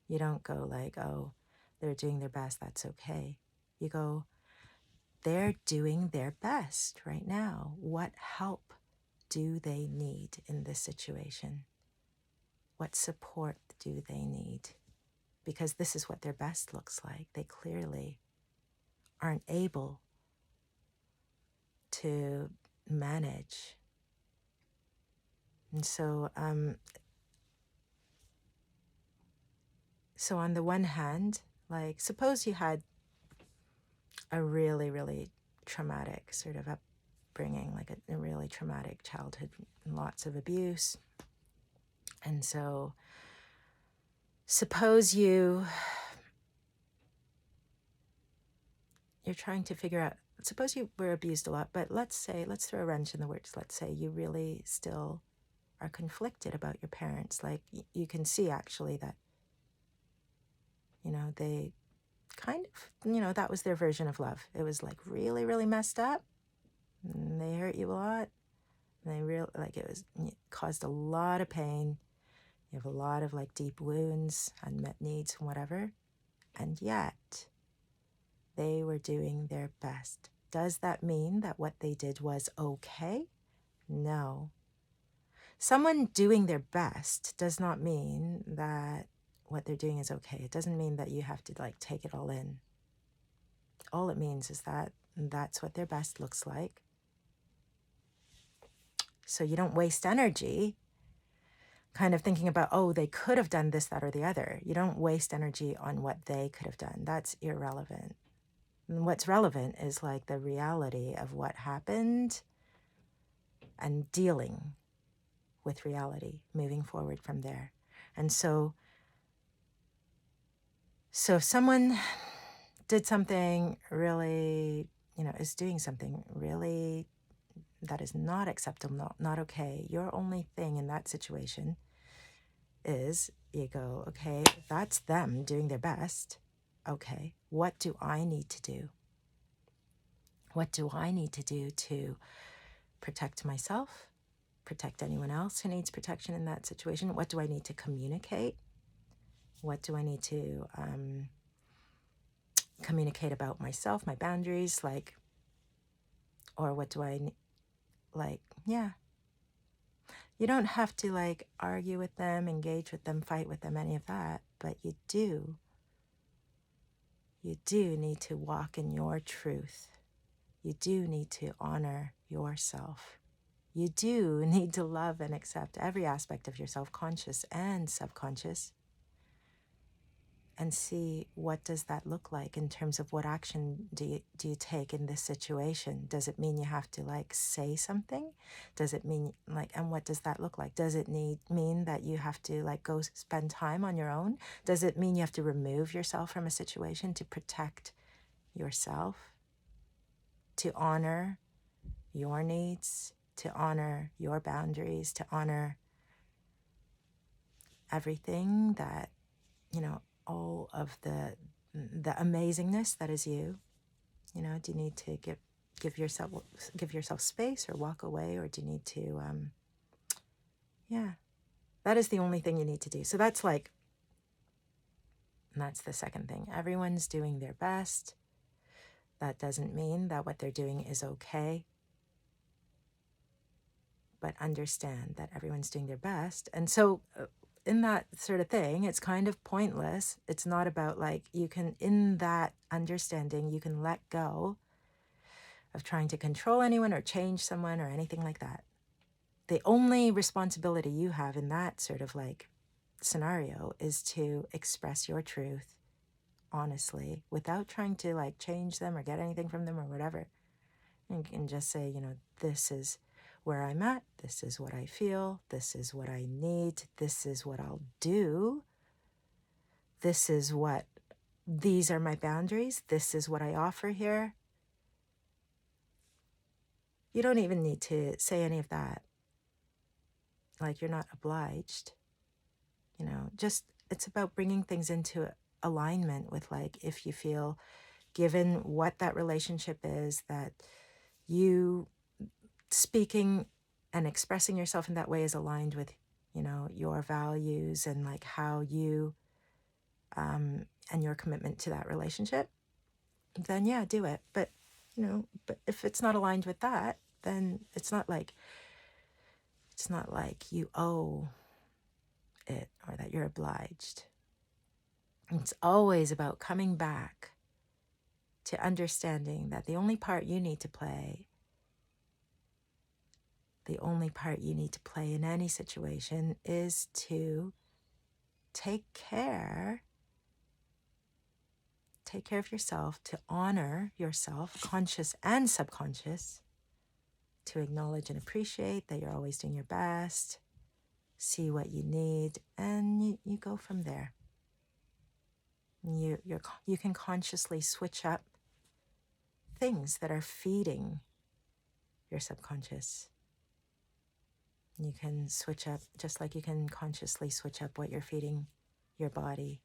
You don't go like, oh, they're doing their best, that's okay. You go, they're doing their best right now. What help do they need in this situation? What support do they need? Because this is what their best looks like. They clearly aren't able to manage. And so, so on the one hand, like, suppose you had a really, really traumatic sort of upbringing, like a really traumatic childhood, and lots of abuse. And so suppose you're trying to figure out, suppose you were abused a lot, but let's throw a wrench in the works. Let's say you really still are conflicted about your parents. Like, you can see actually that, you know, they kind of, you know, that was their version of love. It was like really, really messed up. And they hurt you a lot. And it caused a lot of pain. You have a lot of like deep wounds, unmet needs, and whatever. And yet, they were doing their best. Does that mean that what they did was okay? No. Someone doing their best does not mean that what they're doing is okay. It doesn't mean that you have to like take it all in. All it means is that that's what their best looks like. So you don't waste energy kind of thinking about, oh, they could have done this, that, or the other. You don't waste energy on what they could have done. That's irrelevant. And what's relevant is like the reality of what happened and dealing with reality, moving forward from there. And so if someone did something really, is doing something really that is not acceptable, not okay. Your only thing in that situation is you go, okay, that's them doing their best. Okay, what do I need to do? What do I need to do to protect myself, protect anyone else who needs protection in that situation? What do I need to communicate? What do I need to communicate about myself, my boundaries, like, or what do I like? Yeah, you don't have to like argue with them, engage with them, fight with them, any of that, but you do need to walk in your truth. You do need to honor yourself. You do need to love and accept every aspect of yourself, conscious and subconscious, and see what does that look like in terms of what action do you take in this situation. Does it mean you have to like say something? Does it mean like, and what does that look like? Does it mean that you have to like go spend time on your own? Does it mean you have to remove yourself from a situation to protect yourself, to honor your needs, to honor your boundaries, to honor everything that, all of the amazingness that is you? Do you need to give yourself space or walk away, or do you need to yeah, that is the only thing you need to do. So that's like, that's the second thing. Everyone's doing their best. That doesn't mean that what they're doing is okay, but understand that everyone's doing their best. And so in that sort of thing, it's kind of pointless. It's not about like, you can, in that understanding, you can let go of trying to control anyone or change someone or anything like that. The only responsibility you have in that sort of like scenario is to express your truth honestly without trying to like change them or get anything from them or whatever. You can just say, this is where I'm at. This is what I feel. This is what I need. This is what I'll do. These are my boundaries. This is what I offer here. You don't even need to say any of that. Like, you're not obliged, just it's about bringing things into alignment with like, if you feel, given what that relationship is, that you speaking and expressing yourself in that way is aligned with, your values and like how you and your commitment to that relationship, then yeah, do it. But but if it's not aligned with that, then it's not like you owe it or that you're obliged. It's always about coming back to understanding that the only part you need to play, in any situation is to take care of yourself, to honor yourself, conscious and subconscious, to acknowledge and appreciate that you're always doing your best, see what you need, and you go from there. You can consciously switch up things that are feeding your subconscious. You can switch up, just like you can consciously switch up what you're feeding your body.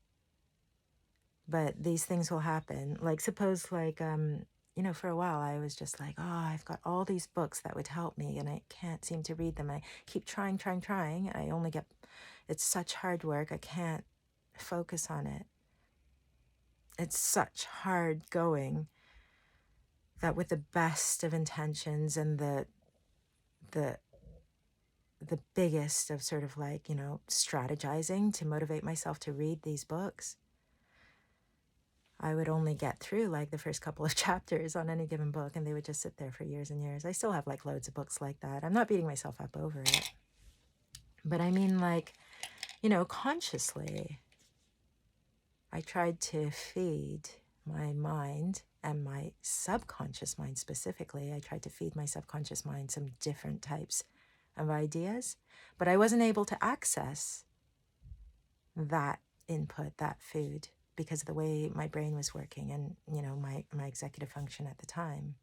But these things will happen. Like, suppose like, for a while I was just like, oh, I've got all these books that would help me and I can't seem to read them. I keep trying. It's such hard work. I can't focus on it. It's such hard going that with the best of intentions and the biggest of sort of like, strategizing to motivate myself to read these books, I would only get through like the first couple of chapters on any given book, and they would just sit there for years and years. I still have like loads of books like that. I'm not beating myself up over it. But I mean, like, consciously, I tried to feed my mind and my subconscious mind specifically. I tried to feed my subconscious mind some different types of ideas, but I wasn't able to access that input, that food. because of the way my brain was working and, my executive function at the time.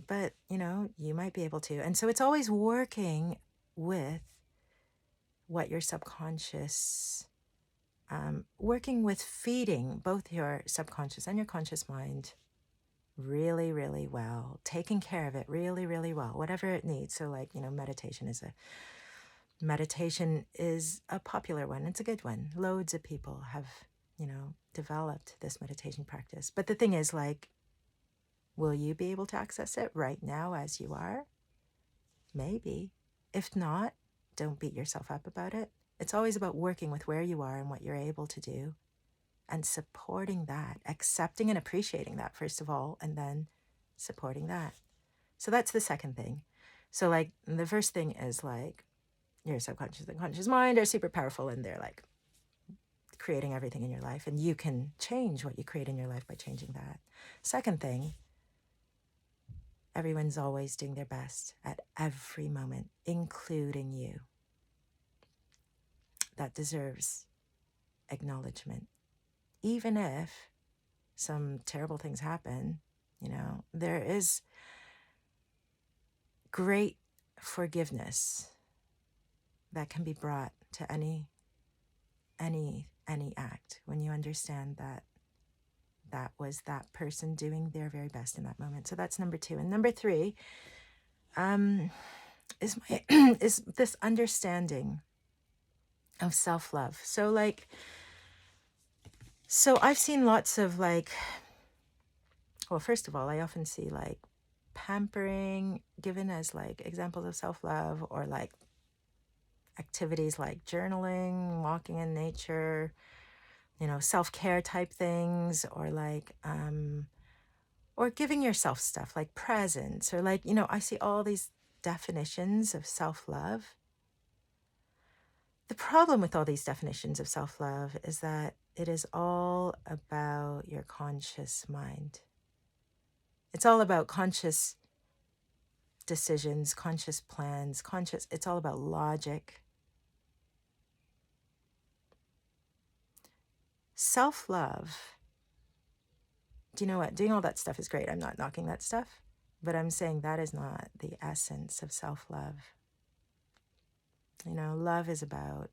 But, you might be able to. And so it's always working with what your subconscious, working with feeding both your subconscious and your conscious mind really, really well, taking care of it really, really well, whatever it needs. So like, meditation is a popular one. It's a good one. Loads of people have, developed this meditation practice. But the thing is, like, will you be able to access it right now as you are? Maybe. If not, don't beat yourself up about it. It's always about working with where you are and what you're able to do and supporting that, accepting and appreciating that, first of all, and then supporting that. So that's the second thing. So, like, the first thing is like your subconscious and conscious mind are super powerful and they're like creating everything in your life, and you can change what you create in your life by changing that. Second thing, everyone's always doing their best at every moment, including you. That deserves acknowledgement. Even if some terrible things happen, there is great forgiveness that can be brought to any act when you understand that that was that person doing their very best in that moment. So that's number 2. And number 3 is is this understanding of self-love. So I've seen lots of well, first of all, I often see like pampering given as like examples of self-love, or like activities like journaling, walking in nature, self-care type things, or like or giving yourself stuff like presents, or like, I see all these definitions of self-love. The problem with all these definitions of self-love is that it is all about your conscious mind. It's all about conscious decisions, conscious plans, it's all about logic. Self-love, do you know what? Doing all that stuff is great. I'm not knocking that stuff, but I'm saying that is not the essence of self-love. Love is about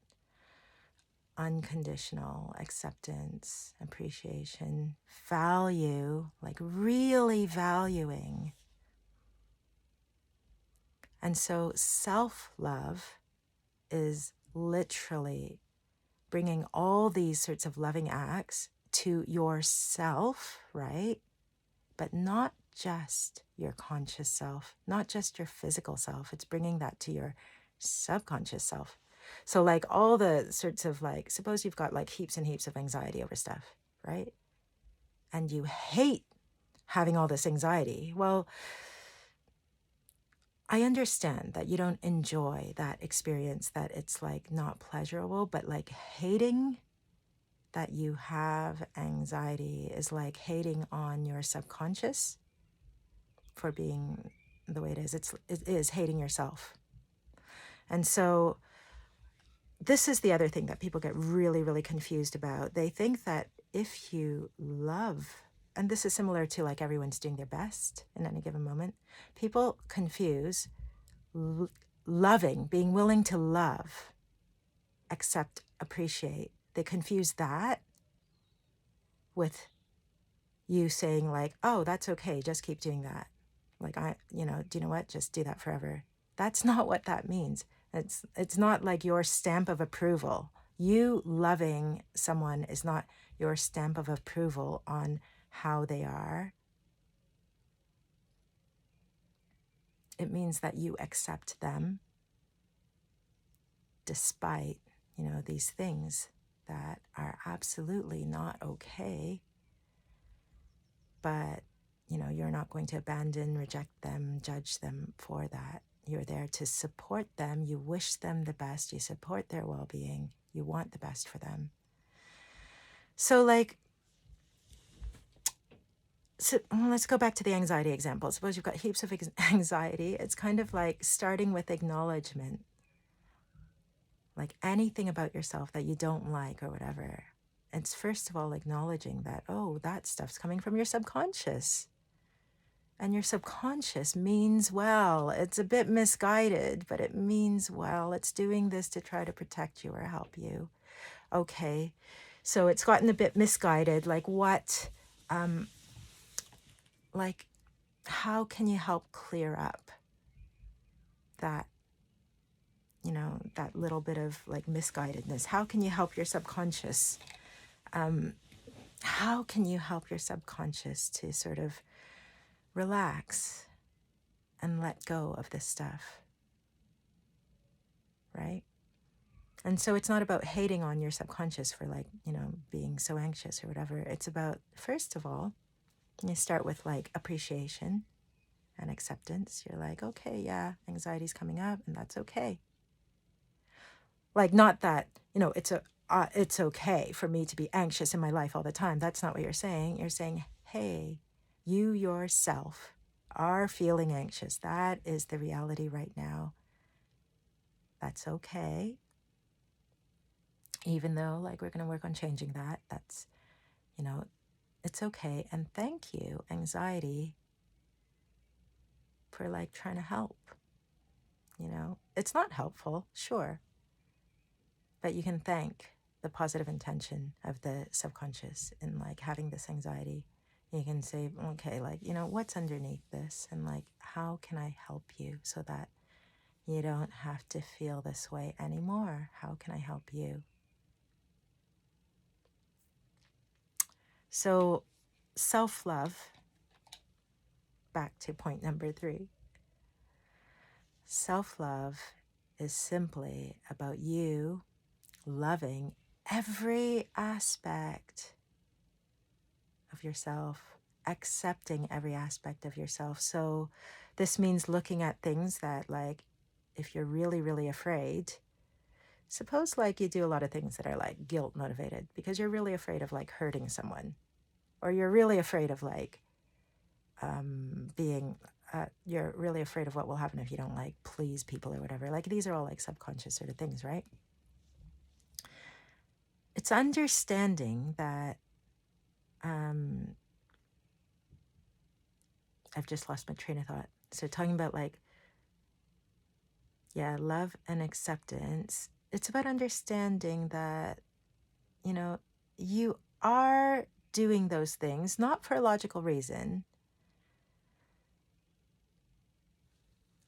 unconditional acceptance, appreciation, value, like really valuing. And so self-love is literally bringing all these sorts of loving acts to yourself, right? But not just your conscious self, not just your physical self. It's bringing that to your subconscious self. So like all the sorts of like, suppose you've got like heaps and heaps of anxiety over stuff, right? And you hate having all this anxiety. Well, I understand that you don't enjoy that experience, that it's like not pleasurable, but like hating that you have anxiety is like hating on your subconscious for being the way it is. It is hating yourself. And so this is the other thing that people get really, really confused about. They think that if you love, and this is similar to like everyone's doing their best in any given moment, people confuse loving, being willing to love, accept, appreciate. They confuse that with you saying like, oh, that's okay, just keep doing that. Like, do you know what? Just do that forever. That's not what that means. It's not like your stamp of approval. You loving someone is not your stamp of approval on how they are. It means that you accept them despite, these things that are absolutely not okay. But, you're not going to abandon, reject them, judge them for that. You're there to support them. You wish them the best. You support their well-being. You want the best for them. So let's go back to the anxiety example. Suppose you've got heaps of anxiety. It's kind of like starting with acknowledgement. like anything about yourself that you don't like or whatever, it's first of all acknowledging that, oh, that stuff's coming from your subconscious. And your subconscious means well. It's a bit misguided, but it means well. It's doing this to try to protect you or help you. Okay, so it's gotten a bit misguided. Like what, like how can you help clear up that, you know, that little bit of like misguidedness? How can you help your subconscious? How can you help your subconscious to sort of relax and let go of this stuff, right? And so it's not about hating on your subconscious for like, you know, being so anxious or whatever. It's about, first of all, you start with like appreciation and acceptance. You're like, okay, yeah, anxiety's coming up and that's okay. Like, not that, you know, it's okay for me to be anxious in my life all the time. That's not what you're saying. You're saying, hey, you yourself are feeling anxious. That is the reality right now. That's okay. Even though, like, we're going to work on changing that. That's, you know, it's okay. And thank you, anxiety, for like trying to help. You know, it's not helpful, sure, but you can thank the positive intention of the subconscious in like having this anxiety. You can say, okay, like, you know, what's underneath this? And like, how can I help you so that you don't have to feel this way anymore? How can I help you? So, self love, back to point number 3. Self love is simply about you loving every aspect of yourself, accepting every aspect of yourself. So this means looking at things that, like, if you're really, really afraid, suppose like you do a lot of things that are like guilt motivated because you're really afraid of like hurting someone, or you're really afraid of like you're really afraid of what will happen if you don't like please people or whatever. Like these are all like subconscious sort of things, right? It's understanding that I've just lost my train of thought. So talking about like, yeah, love and acceptance. It's about understanding that, you know, you are doing those things, not for a logical reason.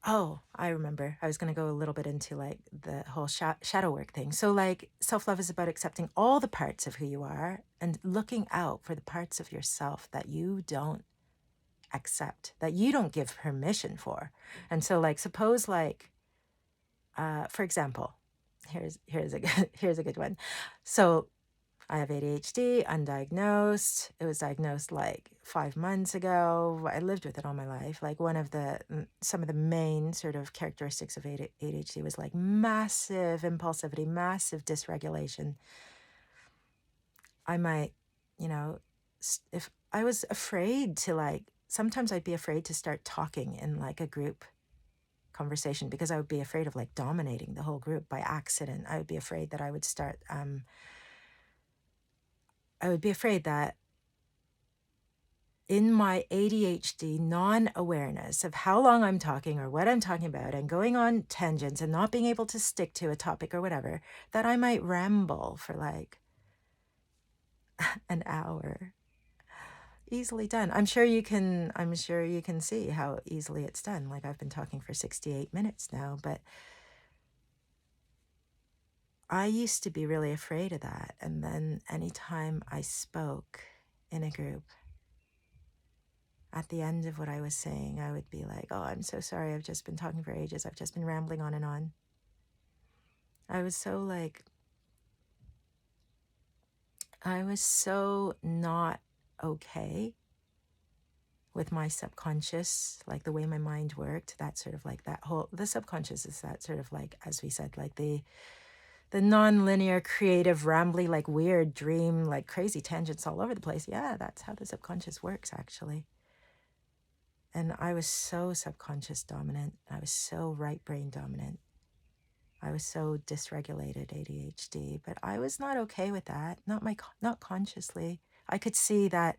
Oh, I remember. I was going to go a little bit into like the whole shadow work thing. So like self-love is about accepting all the parts of who you are and looking out for the parts of yourself that you don't accept, that you don't give permission for. And so like suppose like for example, here's a good, here's a good one. So I have ADHD, undiagnosed. It was diagnosed like 5 months ago. I lived with it all my life. Like one of the some of the main sort of characteristics of ADHD was like massive impulsivity, massive dysregulation. I might, you know, if I was afraid to like, sometimes I'd be afraid to start talking in like a group conversation because I would be afraid of like dominating the whole group by accident. I would be afraid that I would start, I would be afraid that in my ADHD non-awareness of how long I'm talking or what I'm talking about and going on tangents and not being able to stick to a topic or whatever, that I might ramble for like an hour. Easily done. I'm sure you can see how easily it's done. Like I've been talking for 68 minutes now, but I used to be really afraid of that. And then anytime I spoke in a group, at the end of what I was saying, I would be like, oh, I'm so sorry. I've just been talking for ages. I've just been rambling on and on. I was so like, I was so not okay with my subconscious, like the way my mind worked, that sort of like that whole, the subconscious is that sort of like, as we said, like the non-linear, creative, rambly, like weird dream, like crazy tangents all over the place. Yeah, that's how the subconscious works, actually. And I was so subconscious dominant. I was so right brain dominant. I was so dysregulated ADHD, but I was not okay with that. Not consciously. I could see that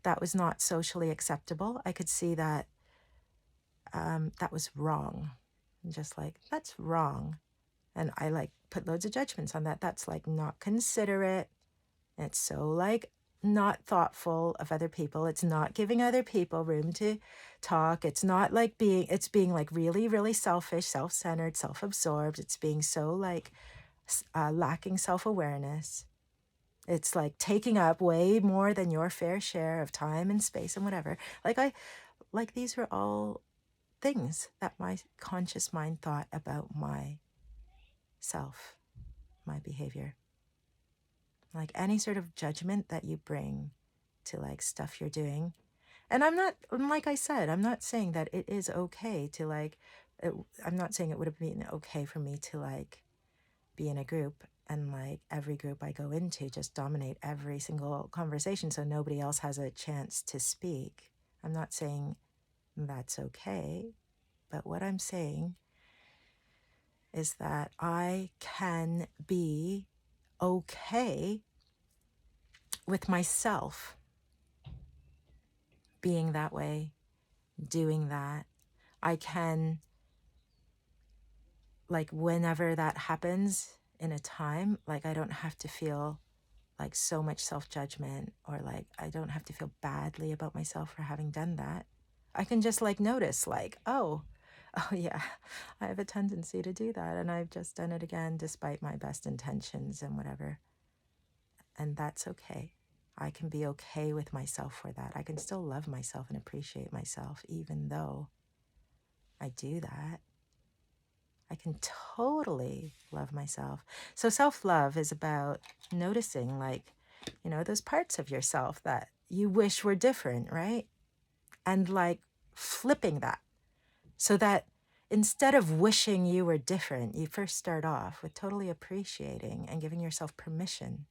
that was not socially acceptable. I could see that that was wrong. And just like, that's wrong. And I like put loads of judgments on that. That's like not considerate. It's so like not thoughtful of other people. It's not giving other people room to talk. It's not like it's being like really, really selfish, self-centered, self-absorbed. It's being so like lacking self-awareness. It's like taking up way more than your fair share of time and space and whatever. Like these were all things that my conscious mind thought about myself, my behavior. Like any sort of judgment that you bring to like stuff you're doing. And like I said, I'm not saying that it is okay to like, I'm not saying it would have been okay for me to like be in a group and like every group I go into just dominate every single conversation so nobody else has a chance to speak. I'm not saying that's okay. But what I'm saying is that I can be okay with myself being that way, doing that. I can, like, whenever that happens in a time, like, I don't have to feel like so much self-judgment or like I don't have to feel badly about myself for having done that. I can just like notice like, oh yeah, I have a tendency to do that and I've just done it again despite my best intentions and whatever. And that's okay. I can be okay with myself for that. I can still love myself and appreciate myself even though I do that. I can totally love myself. So self-love is about noticing like, those parts of yourself that you wish were different, right? And like flipping that so that instead of wishing you were different, you first start off with totally appreciating and giving yourself permission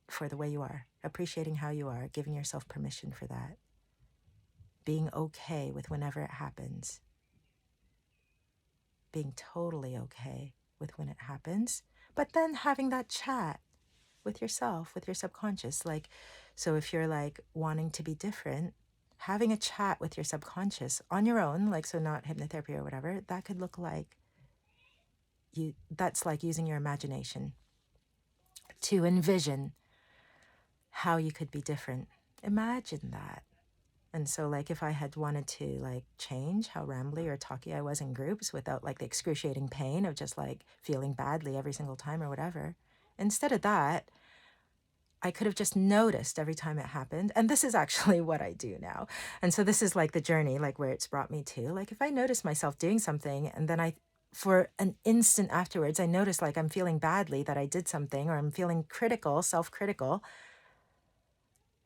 for the way you are, appreciating how you are, giving yourself permission for that, being okay with whenever it happens, being totally okay with when it happens, but then having that chat with yourself, with your subconscious. Like, so if you're like wanting to be different, having a chat with your subconscious on your own, like, so not hypnotherapy or whatever, that could look like that's like using your imagination to envision how you could be different. Imagine that. And so like if I had wanted to like change how rambly or talky I was in groups without like the excruciating pain of just like feeling badly every single time or whatever, instead of that, I could have just noticed every time it happened. And this is actually what I do now. And so this is like the journey, like where it's brought me to. Like if I notice myself doing something and then for an instant afterwards, I notice like I'm feeling badly that I did something or I'm feeling critical, self-critical,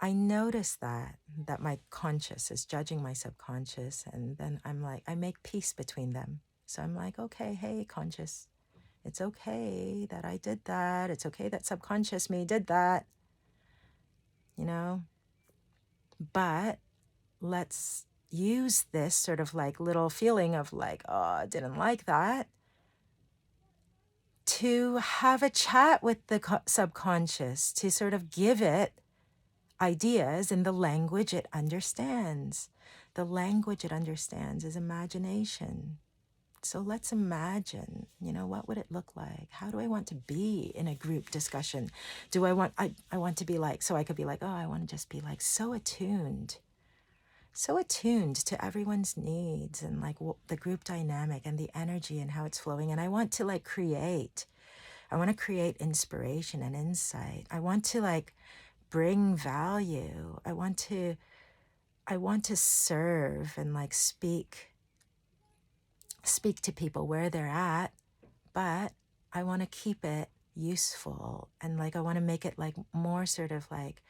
I notice that my conscious is judging my subconscious. And then I'm like, I make peace between them. So I'm like, okay, hey, conscious, it's okay that I did that. It's okay that subconscious me did that, but let's use this sort of like little feeling of like, oh, I didn't like that, to have a chat with the subconscious, to sort of give it ideas in the language it understands. The language it understands is imagination. So let's imagine, what would it look like? How do I want to be in a group discussion? Do I want to be like, so I could be like, oh, I want to just be like so attuned to everyone's needs and like the group dynamic and the energy and how it's flowing. And I want to like I want to create inspiration and insight. I want to like bring value. I want to serve and like speak to people where they're at, but I want to keep it useful and like I want to make it like more sort of like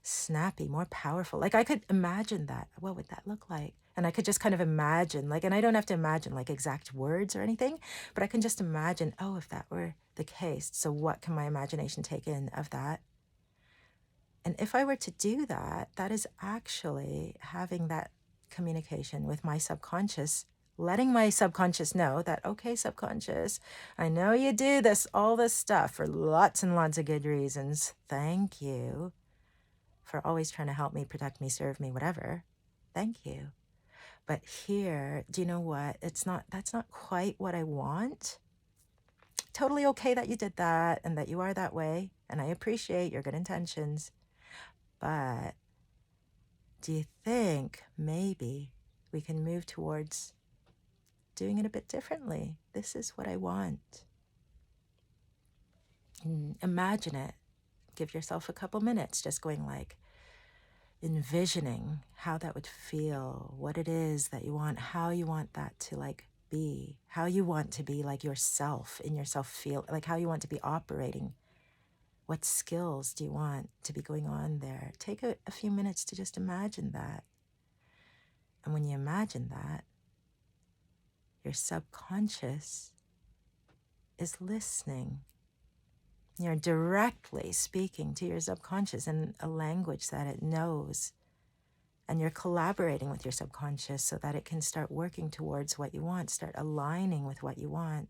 snappy, more powerful. Like I could imagine that. What would that look like? And I could just kind of imagine like, and I don't have to imagine like exact words or anything, but I can just imagine, oh, if that were the case, so what can my imagination take in of that? And if I were to do that, that is actually having that communication with my subconscious letting my subconscious know that, okay, subconscious, I know you do this, all this stuff for lots and lots of good reasons. Thank you for always trying to help me, protect me, serve me, whatever. Thank you. But here, do you know what? That's not quite what I want. Totally okay that you did that and that you are that way. And I appreciate your good intentions. But do you think maybe we can move towards doing it a bit differently? This is what I want. Imagine it. Give yourself a couple minutes just going like, envisioning how that would feel, what it is that you want, how you want that to like be, how you want to be like yourself, in yourself feel, like how you want to be operating. What skills do you want to be going on there? Take a few minutes to just imagine that. And when you imagine that, your subconscious is listening. You're directly speaking to your subconscious in a language that it knows. And you're collaborating with your subconscious so that it can start working towards what you want, start aligning with what you want.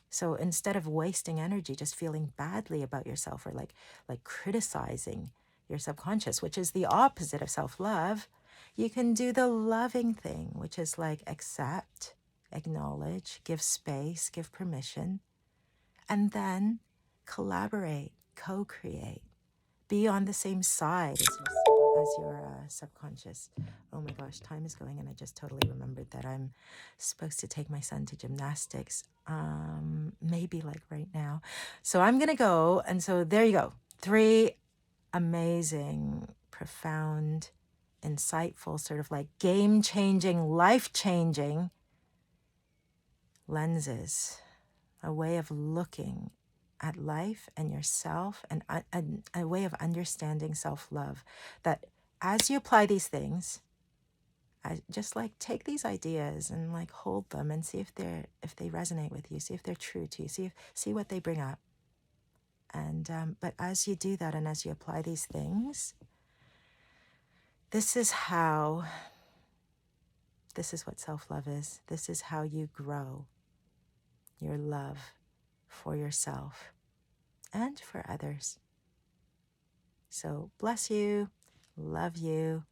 So instead of wasting energy just feeling badly about yourself or like criticizing your subconscious, which is the opposite of self-love, you can do the loving thing, which is like accept, acknowledge, give space, give permission, and then collaborate, co-create, be on the same side as your subconscious. Oh my gosh, time is going, and I just totally remembered that I'm supposed to take my son to gymnastics, maybe like right now. So I'm gonna go, and so there you go. 3 amazing, profound, insightful, sort of like game-changing, life-changing lenses, a way of looking at life and yourself, and a way of understanding self-love, that as you apply these things, I just like take these ideas and like hold them and see if they resonate with you, see if they're true to you, see what they bring up. And but as you do that and as you apply these things, this is what self-love is. This is how you grow your love for yourself and for others. So bless you, love you.